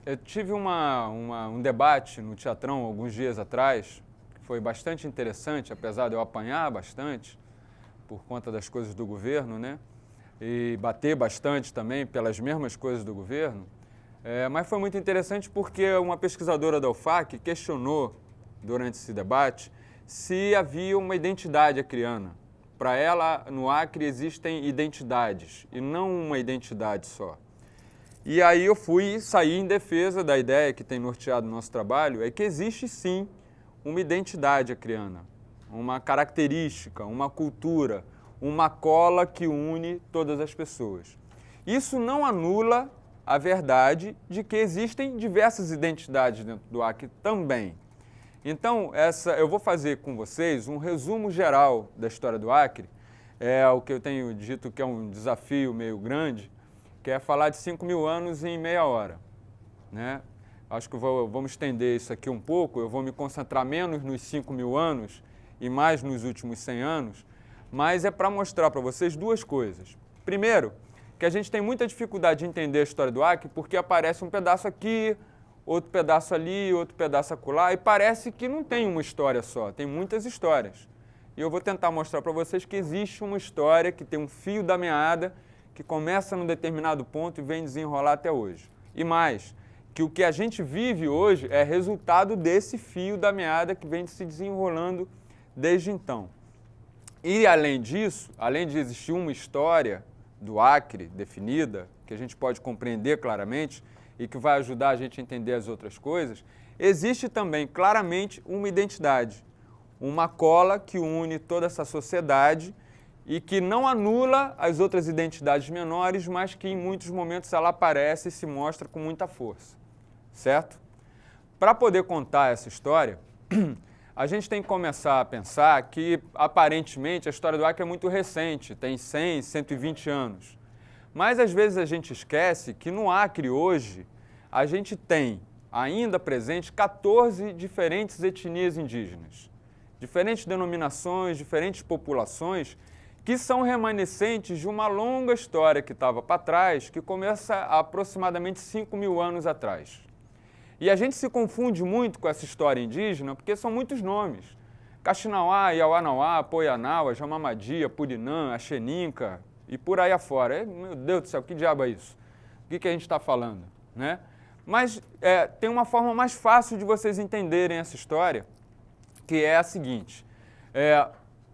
Eu tive um debate no Teatrão alguns dias atrás, que foi bastante interessante, apesar de eu apanhar bastante por conta das coisas do governo, né? E bater bastante também pelas mesmas coisas do governo. Mas foi muito interessante porque uma pesquisadora da UFAC questionou, durante esse debate, se havia uma identidade acriana. Para ela, no Acre, existem identidades, e não uma identidade só. E aí eu saí em defesa da ideia que tem norteado o nosso trabalho, é que existe sim uma identidade acriana, uma característica, uma cultura, uma cola que une todas as pessoas. Isso não anula a verdade de que existem diversas identidades dentro do Acre também. Então, eu vou fazer com vocês um resumo geral da história do Acre, o que eu tenho dito que é um desafio meio grande, que é falar de 5.000 anos em meia hora, né? Acho que vamos estender isso aqui um pouco, eu vou me concentrar menos nos 5.000 anos e mais nos últimos 100 anos, mas é para mostrar para vocês duas coisas. Primeiro, que a gente tem muita dificuldade de entender a história do Acre porque aparece um pedaço aqui, outro pedaço ali, outro pedaço acolá, e parece que não tem uma história só, tem muitas histórias. E eu vou tentar mostrar para vocês que existe uma história que tem um fio da meada, que começa num determinado ponto e vem desenrolar até hoje. E mais, que o que a gente vive hoje é resultado desse fio da meada que vem se desenrolando desde então. E além disso, além de existir uma história do Acre definida, que a gente pode compreender claramente e que vai ajudar a gente a entender as outras coisas, existe também claramente uma identidade, uma cola que une toda essa sociedade e que não anula as outras identidades menores, mas que em muitos momentos ela aparece e se mostra com muita força, certo? Para poder contar essa história, a gente tem que começar a pensar que, aparentemente, a história do Acre é muito recente, tem 100, 120 anos. Mas, às vezes, a gente esquece que no Acre, hoje, a gente tem ainda presente 14 diferentes etnias indígenas, diferentes denominações, diferentes populações, que são remanescentes de uma longa história que estava para trás, que começa há aproximadamente 5.000 anos atrás. E a gente se confunde muito com essa história indígena porque são muitos nomes. Caxinauá, Iauanauá, Poianaua, Jamamadia, Purinã, Axeninca e por aí afora. Meu Deus do céu, que diabo é isso? O que a gente está falando, né? Mas tem uma forma mais fácil de vocês entenderem essa história, que é a seguinte.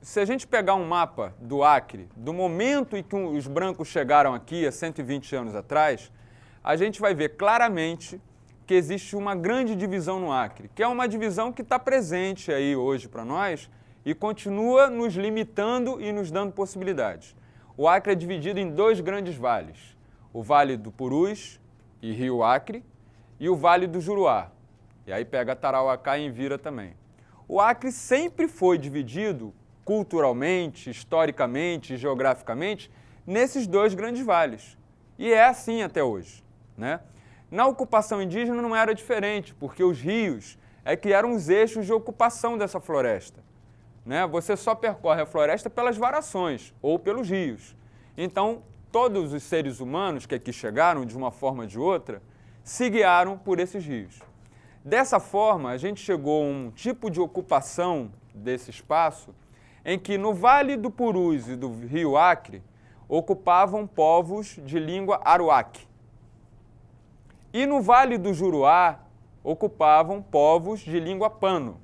Se a gente pegar um mapa do Acre, do momento em que os brancos chegaram aqui, há 120 anos atrás, a gente vai ver claramente que existe uma grande divisão no Acre, que é uma divisão que está presente aí hoje para nós e continua nos limitando e nos dando possibilidades. O Acre é dividido em dois grandes vales, o Vale do Purus e Rio Acre e o Vale do Juruá, e aí pega Tarauacá e Envira também. O Acre sempre foi dividido culturalmente, historicamente, geograficamente, nesses dois grandes vales. E é assim até hoje, né? Na ocupação indígena não era diferente, porque os rios que eram os eixos de ocupação dessa floresta, né? Você só percorre a floresta pelas varações ou pelos rios. Então, todos os seres humanos que aqui chegaram, de uma forma ou de outra, se guiaram por esses rios. Dessa forma, a gente chegou a um tipo de ocupação desse espaço em que no Vale do Purus e do Rio Acre ocupavam povos de língua aruaque. E no Vale do Juruá ocupavam povos de língua pano.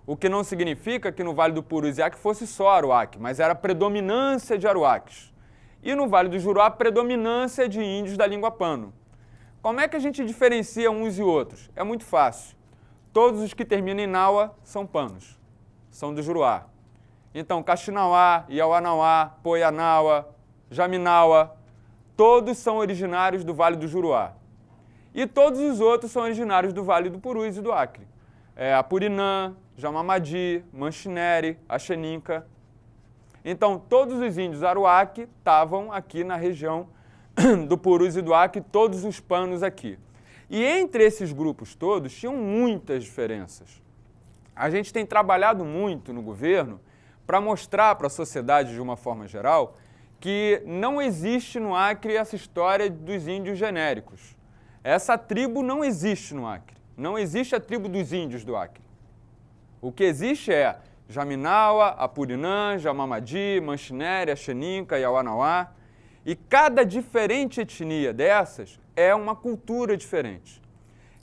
O que não significa que no Vale do Purus e Acre fosse só aruaque, mas era predominância de aruaques. E no Vale do Juruá, predominância de índios da língua pano. Como é que a gente diferencia uns e outros? É muito fácil. Todos os que terminam em naua são panos, são do Juruá. Então, Caxinauá, Iauanauá, Poianaua, Jaminaua, todos são originários do Vale do Juruá. E todos os outros são originários do Vale do Purus e do Acre. Apurinã, Jamamadi, Manchineri, Axeninca. Então, todos os índios aruaque estavam aqui na região do Purus e do Acre, todos os panos aqui. E entre esses grupos todos, tinham muitas diferenças. A gente tem trabalhado muito no governo para mostrar para a sociedade, de uma forma geral, que não existe no Acre essa história dos índios genéricos. Essa tribo não existe no Acre. Não existe a tribo dos índios do Acre. O que existe é Jaminawa, Apurinã, Jamamadi, Manchinere, Xeninca, Yawanawá. E cada diferente etnia dessas é uma cultura diferente.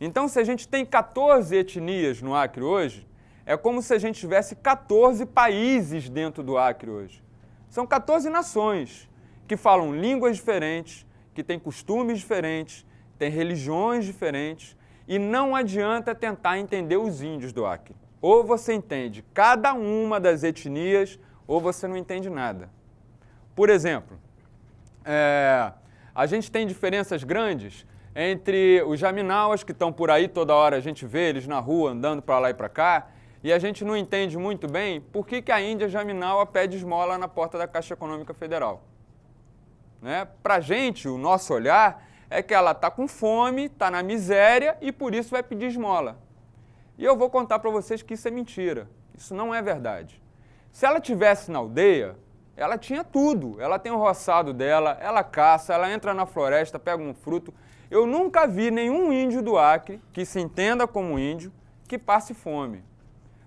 Então, se a gente tem 14 etnias no Acre hoje, é como se a gente tivesse 14 países dentro do Acre hoje. São 14 nações que falam línguas diferentes, que têm costumes diferentes, têm religiões diferentes, e não adianta tentar entender os índios do Acre. Ou você entende cada uma das etnias, ou você não entende nada. Por exemplo, a gente tem diferenças grandes entre os Jaminawas, que estão por aí toda hora, a gente vê eles na rua andando para lá e para cá, e a gente não entende muito bem por que a Índia Jaminawa pede esmola na porta da Caixa Econômica Federal. Né? Para a gente, o nosso olhar é que ela está com fome, está na miséria e por isso vai pedir esmola. E eu vou contar para vocês que isso é mentira, isso não é verdade. Se ela estivesse na aldeia, ela tinha tudo, ela tem o roçado dela, ela caça, ela entra na floresta, pega um fruto. Eu nunca vi nenhum índio do Acre, que se entenda como índio, que passe fome.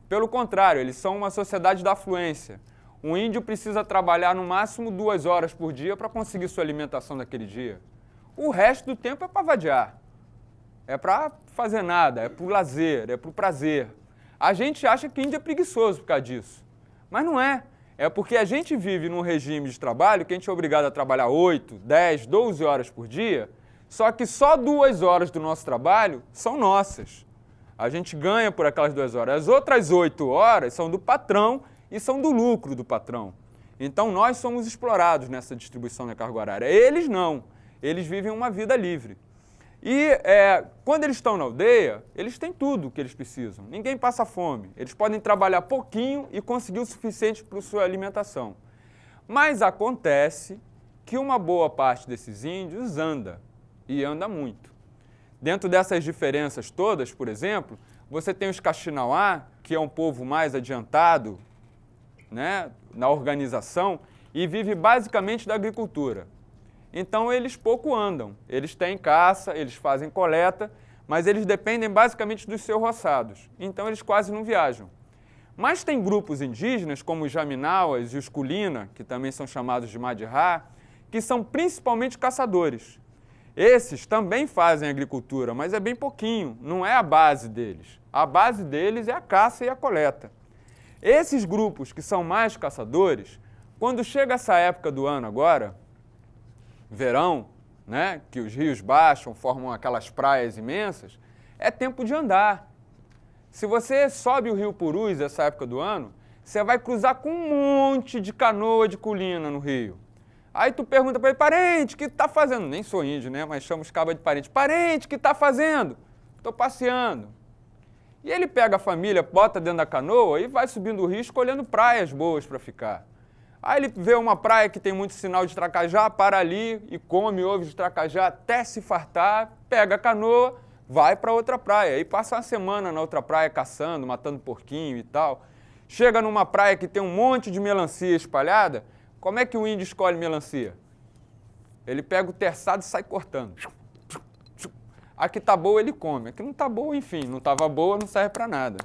Pelo contrário, eles são uma sociedade da afluência. Um índio precisa trabalhar no máximo 2 horas por dia para conseguir sua alimentação daquele dia. O resto do tempo é para vadiar. É para fazer nada, é para o lazer, é para o prazer. A gente acha que índio é preguiçoso por causa disso. Mas não é. É porque a gente vive num regime de trabalho que a gente é obrigado a trabalhar 8, 10, 12 horas por dia, só que só 2 horas do nosso trabalho são nossas. A gente ganha por aquelas 2 horas. As outras 8 horas são do patrão e são do lucro do patrão. Então nós somos explorados nessa distribuição da carga horária. Eles não. Eles vivem uma vida livre. E quando eles estão na aldeia, eles têm tudo o que eles precisam. Ninguém passa fome. Eles podem trabalhar pouquinho e conseguir o suficiente para a sua alimentação. Mas acontece que uma boa parte desses índios anda, e anda muito. Dentro dessas diferenças todas, por exemplo, você tem os Kaxinawá, que é um povo mais adiantado, né, na organização, e vive basicamente da agricultura. Então eles pouco andam, eles têm caça, eles fazem coleta, mas eles dependem basicamente dos seus roçados, então eles quase não viajam. Mas tem grupos indígenas, como os Jaminawas e os Kulina, que também são chamados de Madirá, que são principalmente caçadores. Esses também fazem agricultura, mas é bem pouquinho, não é a base deles. A base deles é a caça e a coleta. Esses grupos que são mais caçadores, quando chega essa época do ano agora, verão, né, que os rios baixam, formam aquelas praias imensas, é tempo de andar. Se você sobe o Rio Purus essa época do ano, você vai cruzar com um monte de canoa de Kulina no rio. Aí tu pergunta para ele, parente, o que tu tá fazendo? Nem sou índio, né, mas chama os cabas de parente. Parente, o que tá fazendo? Estou passeando. E ele pega a família, bota dentro da canoa e vai subindo o rio escolhendo praias boas para ficar. Aí ele vê uma praia que tem muito sinal de tracajá, para ali e come ovos de tracajá até se fartar, pega a canoa, vai para outra praia. E passa uma semana na outra praia caçando, matando porquinho e tal. Chega numa praia que tem um monte de melancia espalhada, como é que o índio escolhe melancia? Ele pega o terçado e sai cortando. A que tá boa ele come, a que não tá boa, enfim, não estava boa, não serve para nada.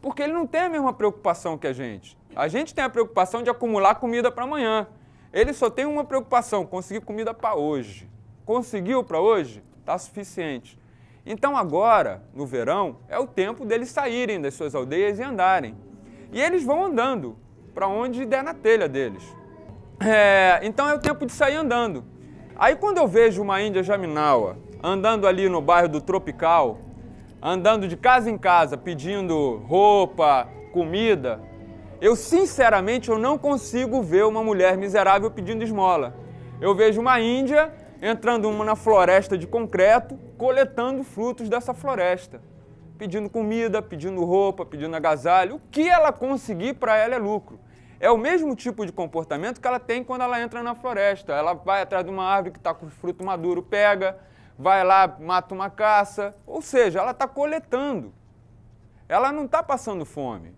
Porque ele não tem a mesma preocupação que a gente. A gente tem a preocupação de acumular comida para amanhã. Ele só tem uma preocupação, conseguir comida para hoje. Conseguiu para hoje? Está suficiente. Então agora, no verão, é o tempo deles saírem das suas aldeias e andarem. E eles vão andando para onde der na telha deles. Então é o tempo de sair andando. Aí quando eu vejo uma índia Jaminawa andando ali no bairro do Tropical, andando de casa em casa, pedindo roupa, comida, eu sinceramente não consigo ver uma mulher miserável pedindo esmola. Eu vejo uma índia entrando na floresta de concreto, coletando frutos dessa floresta, pedindo comida, pedindo roupa, pedindo agasalho. O que ela conseguir para ela é lucro. É o mesmo tipo de comportamento que ela tem quando ela entra na floresta. Ela vai atrás de uma árvore que está com fruto maduro, pega, vai lá, mata uma caça, ou seja, ela está coletando. Ela não está passando fome.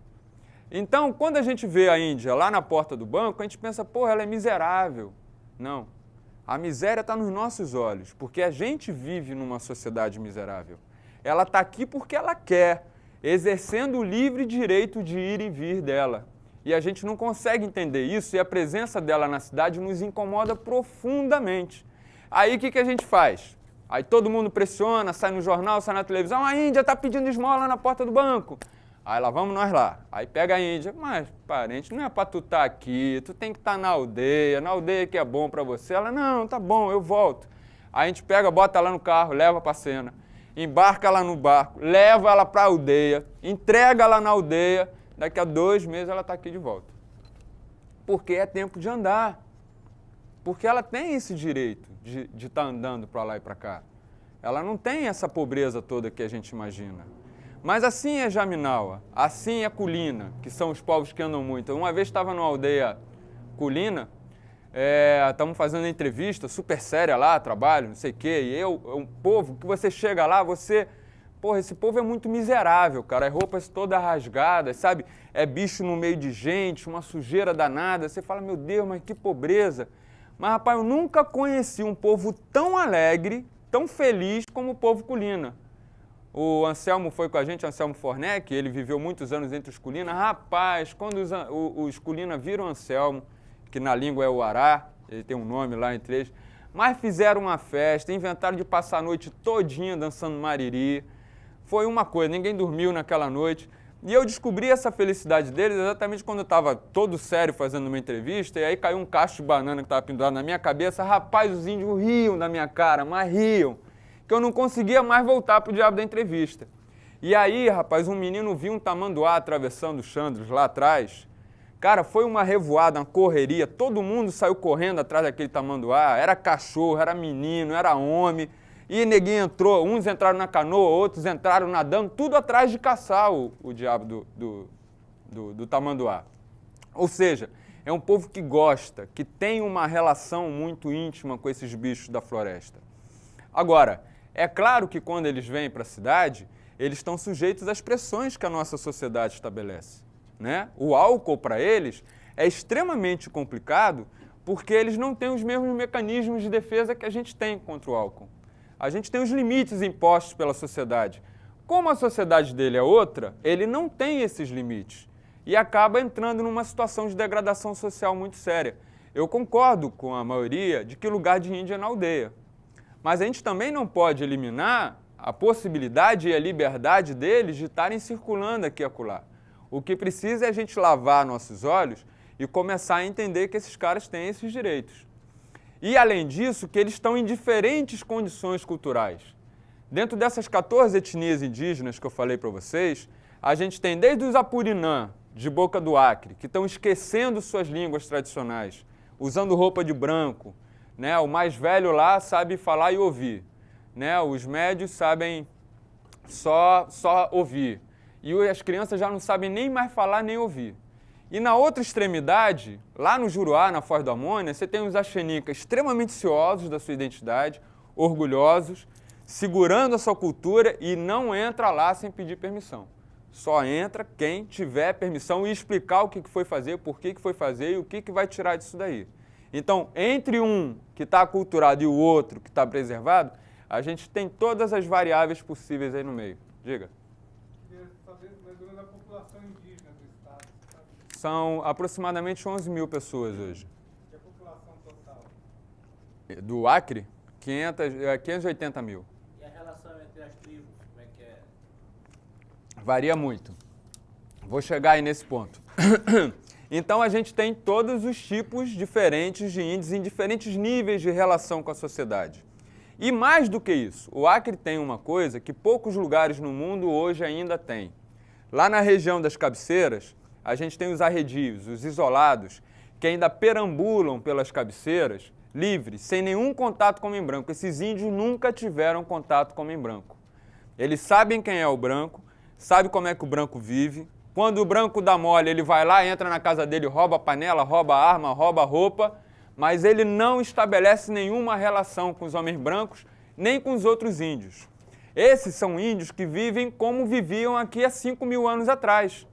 Então, quando a gente vê a Índia lá na porta do banco, a gente pensa, porra, ela é miserável. Não, A miséria está nos nossos olhos, porque a gente vive numa sociedade miserável. Ela está aqui porque ela quer, exercendo o livre direito de ir e vir dela. E a gente não consegue entender isso, e a presença dela na cidade nos incomoda profundamente. Aí o que a gente faz? Aí todo mundo pressiona, sai no jornal, sai na televisão, a Índia está pedindo esmola na porta do banco. Aí lá vamos nós lá. Aí pega a Índia, mas parente, não é para tu estar aqui, tu tem que estar na aldeia que é bom para você. Ela, não, tá bom, eu volto. Aí a gente pega, bota ela no carro, leva para a cena, embarca ela no barco, leva ela para a aldeia, entrega ela na aldeia, daqui a 2 meses ela está aqui de volta. Porque é tempo de andar. Porque ela tem esse direito de estar andando para lá e para cá. Ela não tem essa pobreza toda que a gente imagina. Mas assim é Jaminaua, assim é Culina, que são os povos que andam muito. Uma vez estava numa aldeia Culina, estamos fazendo uma entrevista super séria lá, trabalho, não sei o quê, e um povo que você chega lá, porra, esse povo é muito miserável, cara, as roupas todas rasgadas, sabe? É bicho no meio de gente, uma sujeira danada, você fala, meu Deus, mas que pobreza. Mas, rapaz, eu nunca conheci um povo tão alegre, tão feliz como o povo Culina. O Anselmo foi com a gente, Anselmo Fornec, ele viveu muitos anos entre os Culina. Rapaz, quando os Culina viram Anselmo, que na língua é o Ará, ele tem um nome lá entre eles, mas fizeram uma festa, inventaram de passar a noite todinha dançando mariri. Foi uma coisa, ninguém dormiu naquela noite. E eu descobri essa felicidade deles exatamente quando eu estava todo sério fazendo uma entrevista, e aí caiu um cacho de banana que estava pendurado na minha cabeça. Rapaz, os índios riam da minha cara, mas riam, que eu não conseguia mais voltar para o diabo da entrevista. E aí, rapaz, um menino viu um tamanduá atravessando os Xandros lá atrás. Cara, foi uma revoada, uma correria, todo mundo saiu correndo atrás daquele tamanduá, era cachorro, era menino, era homem. E neguinho entrou, uns entraram na canoa, outros entraram nadando, tudo atrás de caçar o diabo do tamanduá. Ou seja, é um povo que gosta, que tem uma relação muito íntima com esses bichos da floresta. Agora, é claro que quando eles vêm para a cidade, eles estão sujeitos às pressões que a nossa sociedade estabelece, né? O álcool para eles é extremamente complicado porque eles não têm os mesmos mecanismos de defesa que a gente tem contra o álcool. A gente tem os limites impostos pela sociedade. Como a sociedade dele é outra, ele não tem esses limites e acaba entrando numa situação de degradação social muito séria. Eu concordo com a maioria de que o lugar de índio é na aldeia, mas a gente também não pode eliminar a possibilidade e a liberdade deles de estarem circulando aqui e acolá. O que precisa é a gente lavar nossos olhos e começar a entender que esses caras têm esses direitos. E, além disso, que eles estão em diferentes condições culturais. Dentro dessas 14 etnias indígenas que eu falei para vocês, a gente tem desde os Apurinã, de Boca do Acre, que estão esquecendo suas línguas tradicionais, usando roupa de branco, né? O mais velho lá sabe falar e ouvir, né? Os médios sabem só ouvir. E as crianças já não sabem nem mais falar nem ouvir. E na outra extremidade, lá no Juruá, na Foz do Amônia, você tem os Axenicas extremamente ciosos da sua identidade, orgulhosos, segurando a sua cultura e não entra lá sem pedir permissão. Só entra quem tiver permissão e explicar o que foi fazer, por que foi fazer e o que vai tirar disso daí. Então, entre um que está aculturado e o outro que está preservado, a gente tem todas as variáveis possíveis aí no meio. Diga. São aproximadamente 11 mil pessoas hoje. E a população total? Do Acre, 580 mil. E a relação entre as tribos, como é que é? Varia muito. Vou chegar aí nesse ponto. Então a gente tem todos os tipos diferentes de índios em diferentes níveis de relação com a sociedade. E mais do que isso, o Acre tem uma coisa que poucos lugares no mundo hoje ainda têm. Lá na região das cabeceiras, a gente tem os arredios, os isolados, que ainda perambulam pelas cabeceiras, livres, sem nenhum contato com o homem branco. Esses índios nunca tiveram contato com o homem branco. Eles sabem quem é o branco, sabem como é que o branco vive. Quando o branco dá mole, ele vai lá, entra na casa dele, rouba a panela, rouba a arma, rouba a roupa, mas ele não estabelece nenhuma relação com os homens brancos, nem com os outros índios. Esses são índios que vivem como viviam aqui há 5 mil anos atrás.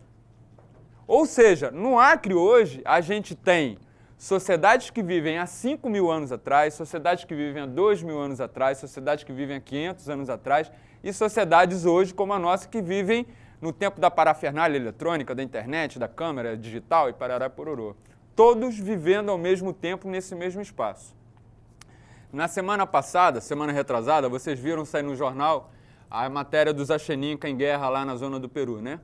Ou seja, no Acre hoje, a gente tem Sociedades que vivem há 5.000 anos atrás, sociedades que vivem há 2.000 anos atrás, sociedades que vivem há 500 anos atrás e sociedades hoje como a nossa que vivem no tempo da parafernália eletrônica, da internet, da câmera digital e parará pororô. Todos vivendo ao mesmo tempo nesse mesmo espaço. Na semana passada, semana retrasada, vocês viram sair no jornal a matéria dos Axeninca em guerra lá na zona do Peru, né?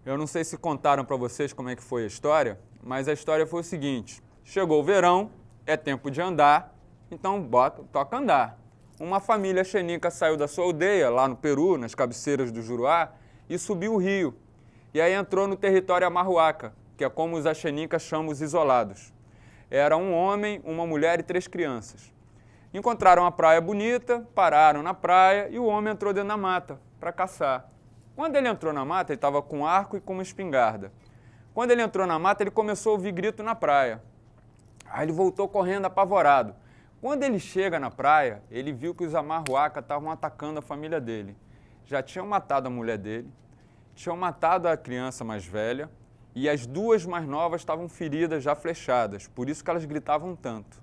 Eu não sei se contaram para vocês como é que foi a história, mas a história foi o seguinte: chegou o verão, é tempo de andar, então toca andar. Uma família Axeninca saiu da sua aldeia, lá no Peru, nas cabeceiras do Juruá, e subiu o rio. E aí entrou no território Amarruaca, que é como os Axeninca chamam os isolados. Era um homem, uma mulher e 3 crianças. Encontraram uma praia bonita, pararam na praia e o homem entrou dentro da mata para caçar. Quando ele entrou na mata, ele estava com arco e com uma espingarda. Quando ele entrou na mata, ele começou a ouvir grito na praia. Aí ele voltou correndo apavorado. Quando ele chega na praia, ele viu que os Amarruaca estavam atacando a família dele. Já tinham matado a mulher dele, tinham matado a criança mais velha e as 2 mais novas estavam feridas, já flechadas, por isso que elas gritavam tanto.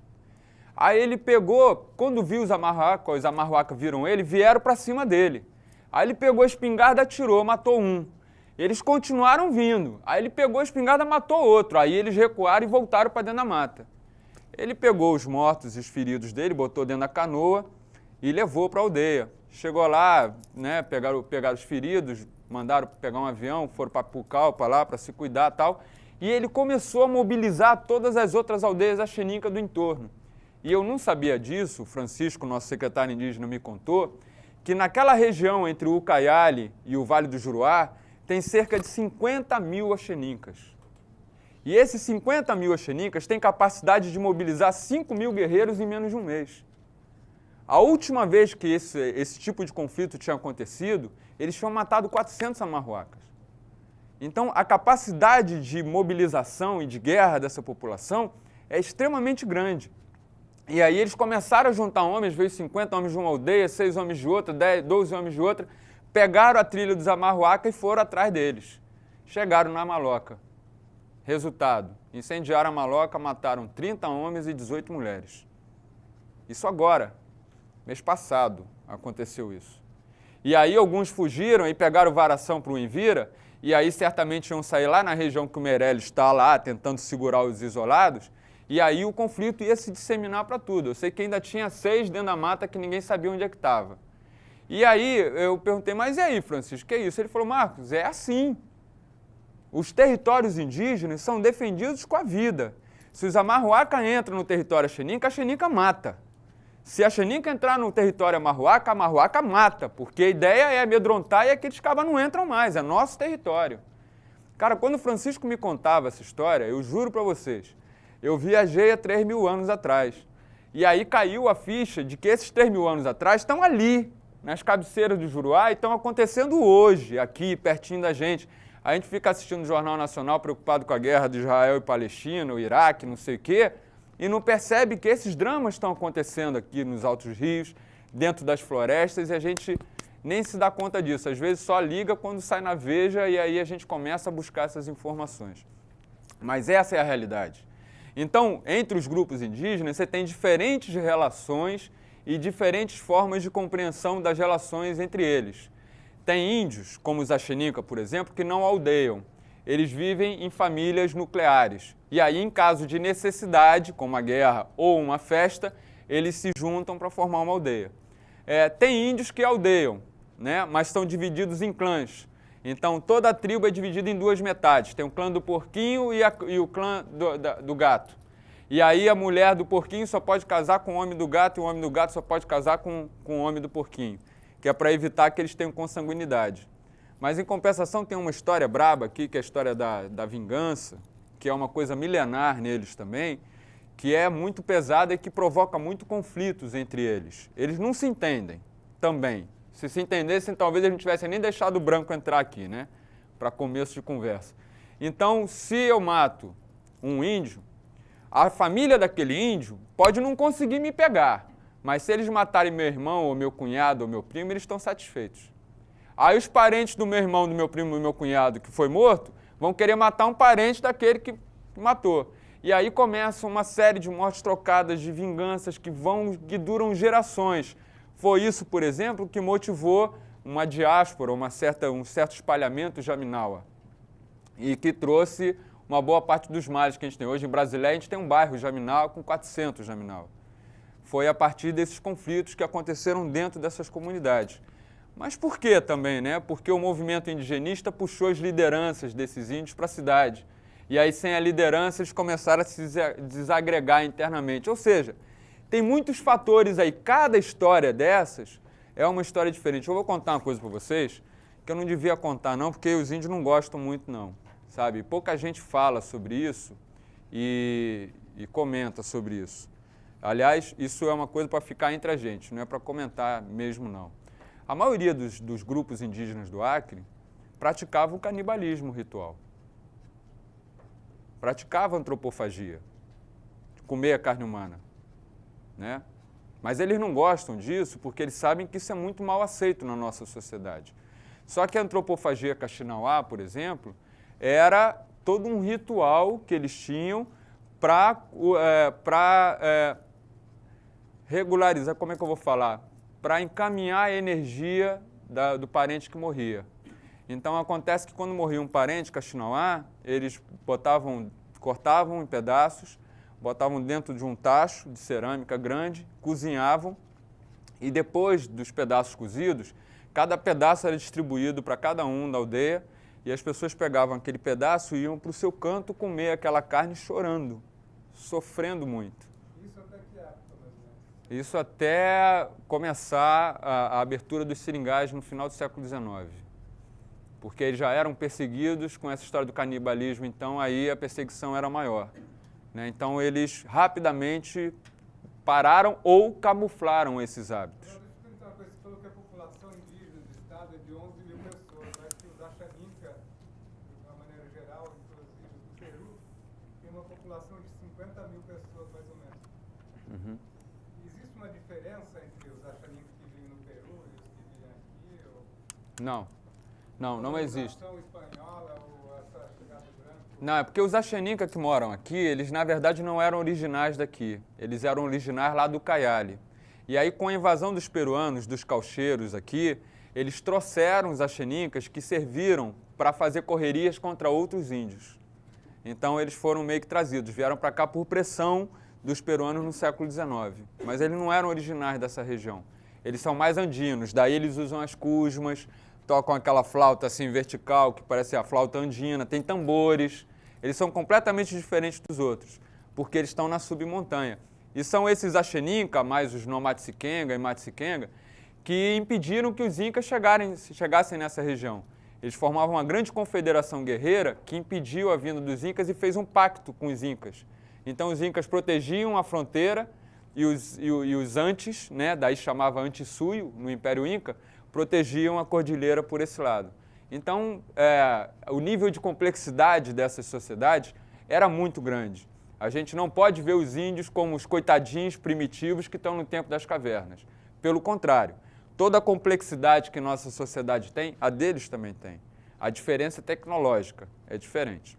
Aí ele pegou, quando viu os Amarruaca viram ele, vieram para cima dele. Aí ele pegou a espingarda, atirou, matou um. Eles continuaram vindo. Aí ele pegou a espingarda, matou outro. Aí eles recuaram e voltaram para dentro da mata. Ele pegou os mortos e os feridos dele, botou dentro da canoa e levou para a aldeia. Chegou lá, né, pegaram os feridos, mandaram pegar um avião, foram para Pucallpa lá para se cuidar e tal. E ele começou a mobilizar todas as outras aldeias Axeninca do entorno. E eu não sabia disso, o Francisco, nosso secretário indígena, me contou, que naquela região entre o Ucaiali e o Vale do Juruá, tem cerca de 50.000 Axenincas. E esses 50.000 Axenincas têm capacidade de mobilizar 5.000 guerreiros em menos de um mês. A última vez que esse tipo de conflito tinha acontecido, eles tinham matado 400 Amarruacas. Então, a capacidade de mobilização e de guerra dessa população é extremamente grande. E aí eles começaram a juntar homens, veio 50 homens de uma aldeia, 6 homens de outra, 10, 12 homens de outra, pegaram a trilha dos Amarruaca e foram atrás deles. Chegaram na Maloca. Resultado, incendiaram a Maloca, mataram 30 homens e 18 mulheres. Isso agora, mês passado, aconteceu isso. E aí alguns fugiram e pegaram varação para o Envira, e aí certamente iam sair lá na região que o Meirelles está lá, tentando segurar os isolados, e aí o conflito ia se disseminar para tudo. Eu sei que ainda tinha 6 dentro da mata que ninguém sabia onde é que estava. E aí eu perguntei, mas e aí, Francisco, que é isso? Ele falou, Marcos, é assim. Os territórios indígenas são defendidos com a vida. Se os Amarruaca entram no território Axeninca, a Axeninca mata. Se a Axeninca entrar no território Amarruaca, a Amarruaca mata, porque a ideia é amedrontar e aqueles cabas não entram mais, é nosso território. Cara, quando o Francisco me contava essa história, eu juro para vocês, eu viajei há 3.000 anos atrás. E aí caiu a ficha de que esses 3.000 anos atrás estão ali, nas cabeceiras do Juruá, e estão acontecendo hoje, aqui, pertinho da gente. A gente fica assistindo o Jornal Nacional preocupado com a guerra de Israel e Palestina, o Iraque, não sei o quê, e não percebe que esses dramas estão acontecendo aqui nos altos rios, dentro das florestas, e a gente nem se dá conta disso. Às vezes só liga quando sai na Veja e aí a gente começa a buscar essas informações. Mas essa é a realidade. Então, entre os grupos indígenas, você tem diferentes relações e diferentes formas de compreensão das relações entre eles. Tem índios, como os Axeninca, por exemplo, que não aldeiam. Eles vivem em famílias nucleares. E aí, em caso de necessidade, como a guerra ou uma festa, eles se juntam para formar uma aldeia. Tem índios que aldeiam, né, mas estão divididos em clãs. Então, toda a tribo é dividida em 2 metades. Tem o clã do porquinho e o clã do gato. E aí a mulher do porquinho só pode casar com o homem do gato e o homem do gato só pode casar com o homem do porquinho, que é para evitar que eles tenham consanguinidade. Mas, em compensação, tem uma história braba aqui, que é a história da vingança, que é uma coisa milenar neles também, que é muito pesada e que provoca muito conflitos entre eles. Eles não se entendem também. Se entendessem, talvez eles não tivessem nem deixado o branco entrar aqui, né? Para começo de conversa. Então, se eu mato um índio, a família daquele índio pode não conseguir me pegar, mas se eles matarem meu irmão, ou meu cunhado, ou meu primo, eles estão satisfeitos. Aí os parentes do meu irmão, do meu primo, do meu cunhado que foi morto, vão querer matar um parente daquele que matou. E aí começa uma série de mortes trocadas, de vinganças que duram gerações. Foi isso, por exemplo, que motivou uma diáspora, um certo espalhamento Jaminawa, e que trouxe uma boa parte dos males que a gente tem. Hoje em Brasileia a gente tem um bairro Jaminawa com 400 Jaminawa. Foi a partir desses conflitos que aconteceram dentro dessas comunidades. Mas por que também, né? Porque o movimento indigenista puxou as lideranças desses índios para a cidade. E aí, sem a liderança, eles começaram a se desagregar internamente. Ou seja, tem muitos fatores aí. Cada história dessas é uma história diferente. Eu vou contar uma coisa para vocês que eu não devia contar não, porque os índios não gostam muito não, sabe? Pouca gente fala sobre isso e comenta sobre isso. Aliás, isso é uma coisa para ficar entre a gente, não é para comentar mesmo não. A maioria dos grupos indígenas do Acre praticava o canibalismo ritual. Praticava antropofagia, comer a carne humana, né? Mas eles não gostam disso porque eles sabem que isso é muito mal aceito na nossa sociedade. Só que a antropofagia Kaxinawá, por exemplo, era todo um ritual que eles tinham para regularizar, como é que eu vou falar? Para encaminhar a energia do parente que morria. Então acontece que quando morria um parente Kaxinawá, eles cortavam em pedaços, botavam dentro de um tacho de cerâmica grande, cozinhavam e depois dos pedaços cozidos, cada pedaço era distribuído para cada um da aldeia e as pessoas pegavam aquele pedaço e iam para o seu canto comer aquela carne chorando, sofrendo muito. Isso até que época, mais ou menos? Isso até começar a abertura dos seringais no final do século XIX. Porque eles já eram perseguidos com essa história do canibalismo, então aí a perseguição era maior, né? Então eles rapidamente pararam ou camuflaram esses hábitos. Deixa eu perguntar uma coisa, você falou que a população indígena do estado é de 11 mil pessoas, mas que os Axaninca, de uma maneira geral, em todas as ilhas do Peru, tem uma população de 50 mil pessoas, mais ou menos. Uhum. Existe uma diferença entre os Axaninca que vivem no Peru e os que vivem aqui? Ou... Não existe. Espanhola ou essa chegada de branco? Não, é porque os Axaninca que moram aqui, eles na verdade não eram originais daqui. Eles eram originais lá do Caiali. E aí com a invasão dos peruanos, dos caucheiros aqui, eles trouxeram os Axanicas que serviram para fazer correrias contra outros índios. Então eles foram meio que trazidos, vieram para cá por pressão dos peruanos no século XIX. Mas eles não eram originais dessa região. Eles são mais andinos, daí eles usam as cusmas, tocam aquela flauta assim vertical, que parece a flauta andina, tem tambores. Eles são completamente diferentes dos outros, porque eles estão na submontanha. E são esses Axeninca, mais os Nomatsikenga e Matsikenga, que impediram que os Incas chegassem nessa região. Eles formavam uma grande confederação guerreira que impediu a vinda dos Incas e fez um pacto com os Incas. Então os Incas protegiam a fronteira e os Antes, né, daí chamava Antissuyo, no Império Inca, protegiam a cordilheira por esse lado. Então, o nível de complexidade dessas sociedades era muito grande. A gente não pode ver os índios como os coitadinhos primitivos que estão no tempo das cavernas. Pelo contrário, toda a complexidade que nossa sociedade tem, a deles também tem. A diferença tecnológica é diferente.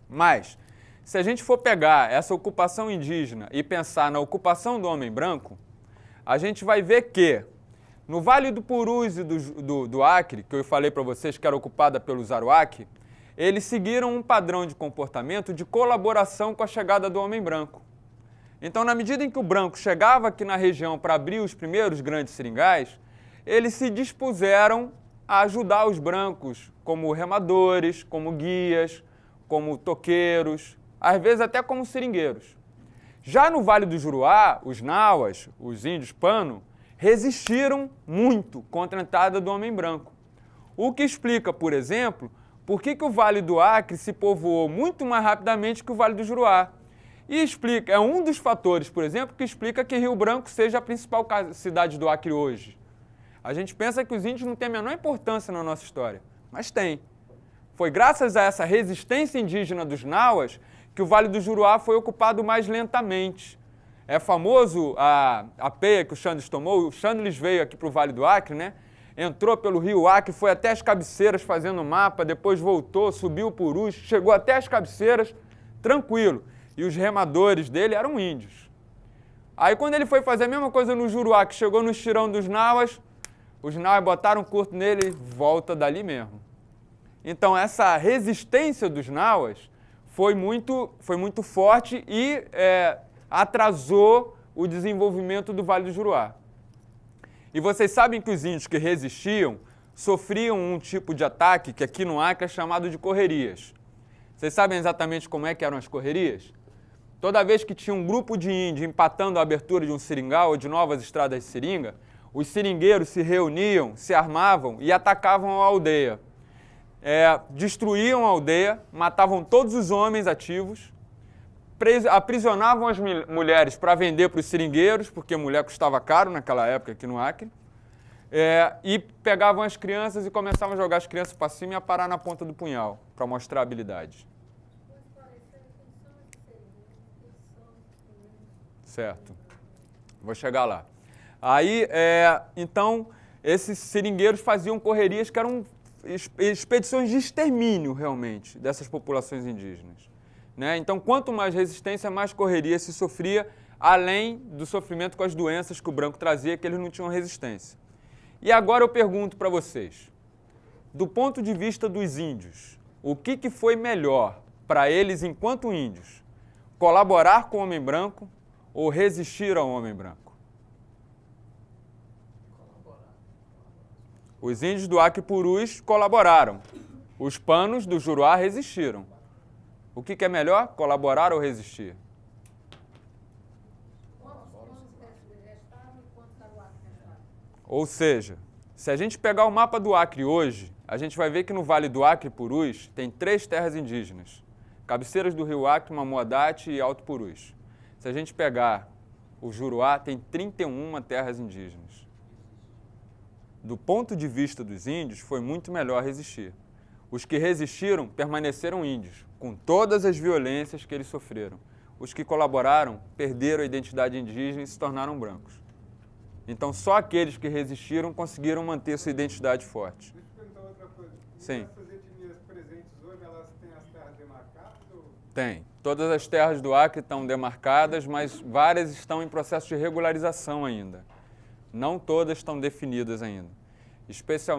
Mas, se a gente for pegar essa ocupação indígena e pensar na ocupação do homem branco, a gente vai ver que no Vale do Purus e do Acre, que eu falei para vocês que era ocupada pelos Aruaque, eles seguiram um padrão de comportamento de colaboração com a chegada do homem branco. Então, na medida em que o branco chegava aqui na região para abrir os primeiros grandes seringais, eles se dispuseram a ajudar os brancos como remadores, como guias, como toqueiros, às vezes até como seringueiros. Já no Vale do Juruá, os Nauas, os índios Pano, resistiram muito contra a entrada do homem branco. O que explica, por exemplo, por que o Vale do Acre se povoou muito mais rapidamente que o Vale do Juruá. E explica, é um dos fatores, por exemplo, que explica que Rio Branco seja a principal cidade do Acre hoje. A gente pensa que os índios não têm a menor importância na nossa história, mas tem. Foi graças a essa resistência indígena dos Nauas que o Vale do Juruá foi ocupado mais lentamente. É famoso a peia que o Xandes tomou. O Xandes veio aqui para o Vale do Acre, né? Entrou pelo rio Acre, foi até as cabeceiras fazendo mapa, depois voltou, subiu o Purus, chegou até as cabeceiras, tranquilo. e os remadores dele eram índios. Aí quando ele foi fazer a mesma coisa no Juruá, que chegou no estirão dos Nauas, os Nauas botaram um curto nele e volta dali mesmo. Então essa resistência dos Nauas foi muito forte e atrasou o desenvolvimento do Vale do Juruá. E vocês sabem que os índios que resistiam sofriam um tipo de ataque que aqui no Acre é chamado de correrias. Vocês sabem exatamente como é que eram as correrias? Toda vez que tinha um grupo de índios empatando a abertura de um seringal ou de novas estradas de seringa, os seringueiros se reuniam, se armavam e atacavam a aldeia. Destruíam a aldeia, matavam todos os homens ativos, aprisionavam as mulheres para vender para os seringueiros, porque mulher custava caro naquela época aqui no Acre, e pegavam as crianças e começavam a jogar as crianças para cima e a parar na ponta do punhal, para mostrar habilidade. Certo. Vou chegar lá. Aí, então, esses seringueiros faziam correrias que eram expedições de extermínio, realmente, dessas populações indígenas. Né? Então, quanto mais resistência, mais correria se sofria, além do sofrimento com as doenças que o branco trazia, que eles não tinham resistência. E agora eu pergunto para vocês, do ponto de vista dos índios, o que foi melhor para eles enquanto índios? Colaborar com o homem branco ou resistir ao homem branco? Os índios do Acre Purus colaboraram. Os panos do Juruá resistiram. O que é melhor, colaborar ou resistir? Ou seja, se a gente pegar o mapa do Acre hoje, a gente vai ver que no Vale do Acre Purus tem 3 terras indígenas. Cabeceiras do Rio Acre, Mamoadate e Alto Purus. Se a gente pegar o Juruá, tem 31 terras indígenas. Do ponto de vista dos índios, foi muito melhor resistir. Os que resistiram permaneceram índios, com todas as violências que eles sofreram. Os que colaboraram perderam a identidade indígena e se tornaram brancos. Então, só aqueles que resistiram conseguiram manter sua identidade forte. Deixa eu perguntar outra coisa. Sim. Essas etnias presentes hoje, elas têm as terras demarcadas? Ou... Tem. Todas as terras do Acre estão demarcadas, mas várias estão em processo de regularização ainda. Não todas estão definidas ainda.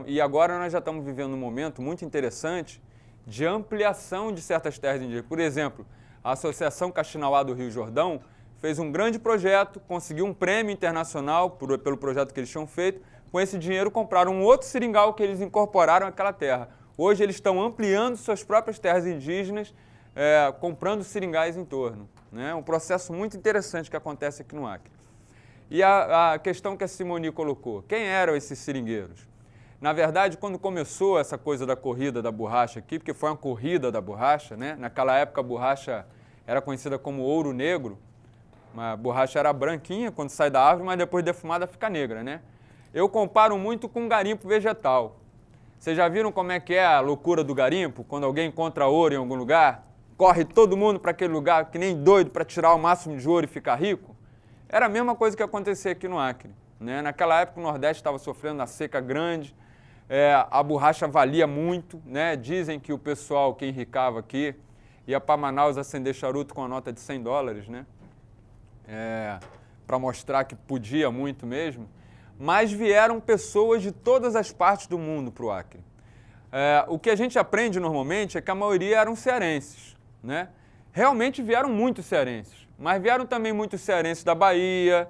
E agora nós já estamos vivendo um momento muito interessante de ampliação de certas terras indígenas. Por exemplo, a Associação Caxinauá do Rio Jordão fez um grande projeto, conseguiu um prêmio internacional pelo projeto que eles tinham feito. Com esse dinheiro compraram um outro seringal que eles incorporaram àquela terra. Hoje eles estão ampliando suas próprias terras indígenas, comprando seringais em torno. Né? Um processo muito interessante que acontece aqui no Acre. E a questão que a Simoni colocou, quem eram esses seringueiros? Na verdade, quando começou essa coisa da corrida da borracha aqui, porque foi uma corrida da borracha, né? Naquela época a borracha era conhecida como ouro negro, a borracha era branquinha quando sai da árvore, mas depois defumada fica negra, né? Eu comparo muito com garimpo vegetal. Vocês já viram como é que é a loucura do garimpo? Quando alguém encontra ouro em algum lugar, corre todo mundo para aquele lugar, que nem doido, para tirar o máximo de ouro e ficar rico? Era a mesma coisa que acontecia aqui no Acre. Né? Naquela época o Nordeste estava sofrendo uma seca grande, a borracha valia muito, né? Dizem que o pessoal que enricava aqui ia para Manaus acender charuto com a nota de $100, né? Para mostrar que podia muito mesmo. Mas vieram pessoas de todas as partes do mundo para o Acre. O que a gente aprende normalmente é que a maioria eram cearenses, né? Realmente vieram muitos cearenses, mas vieram também muitos cearenses da Bahia,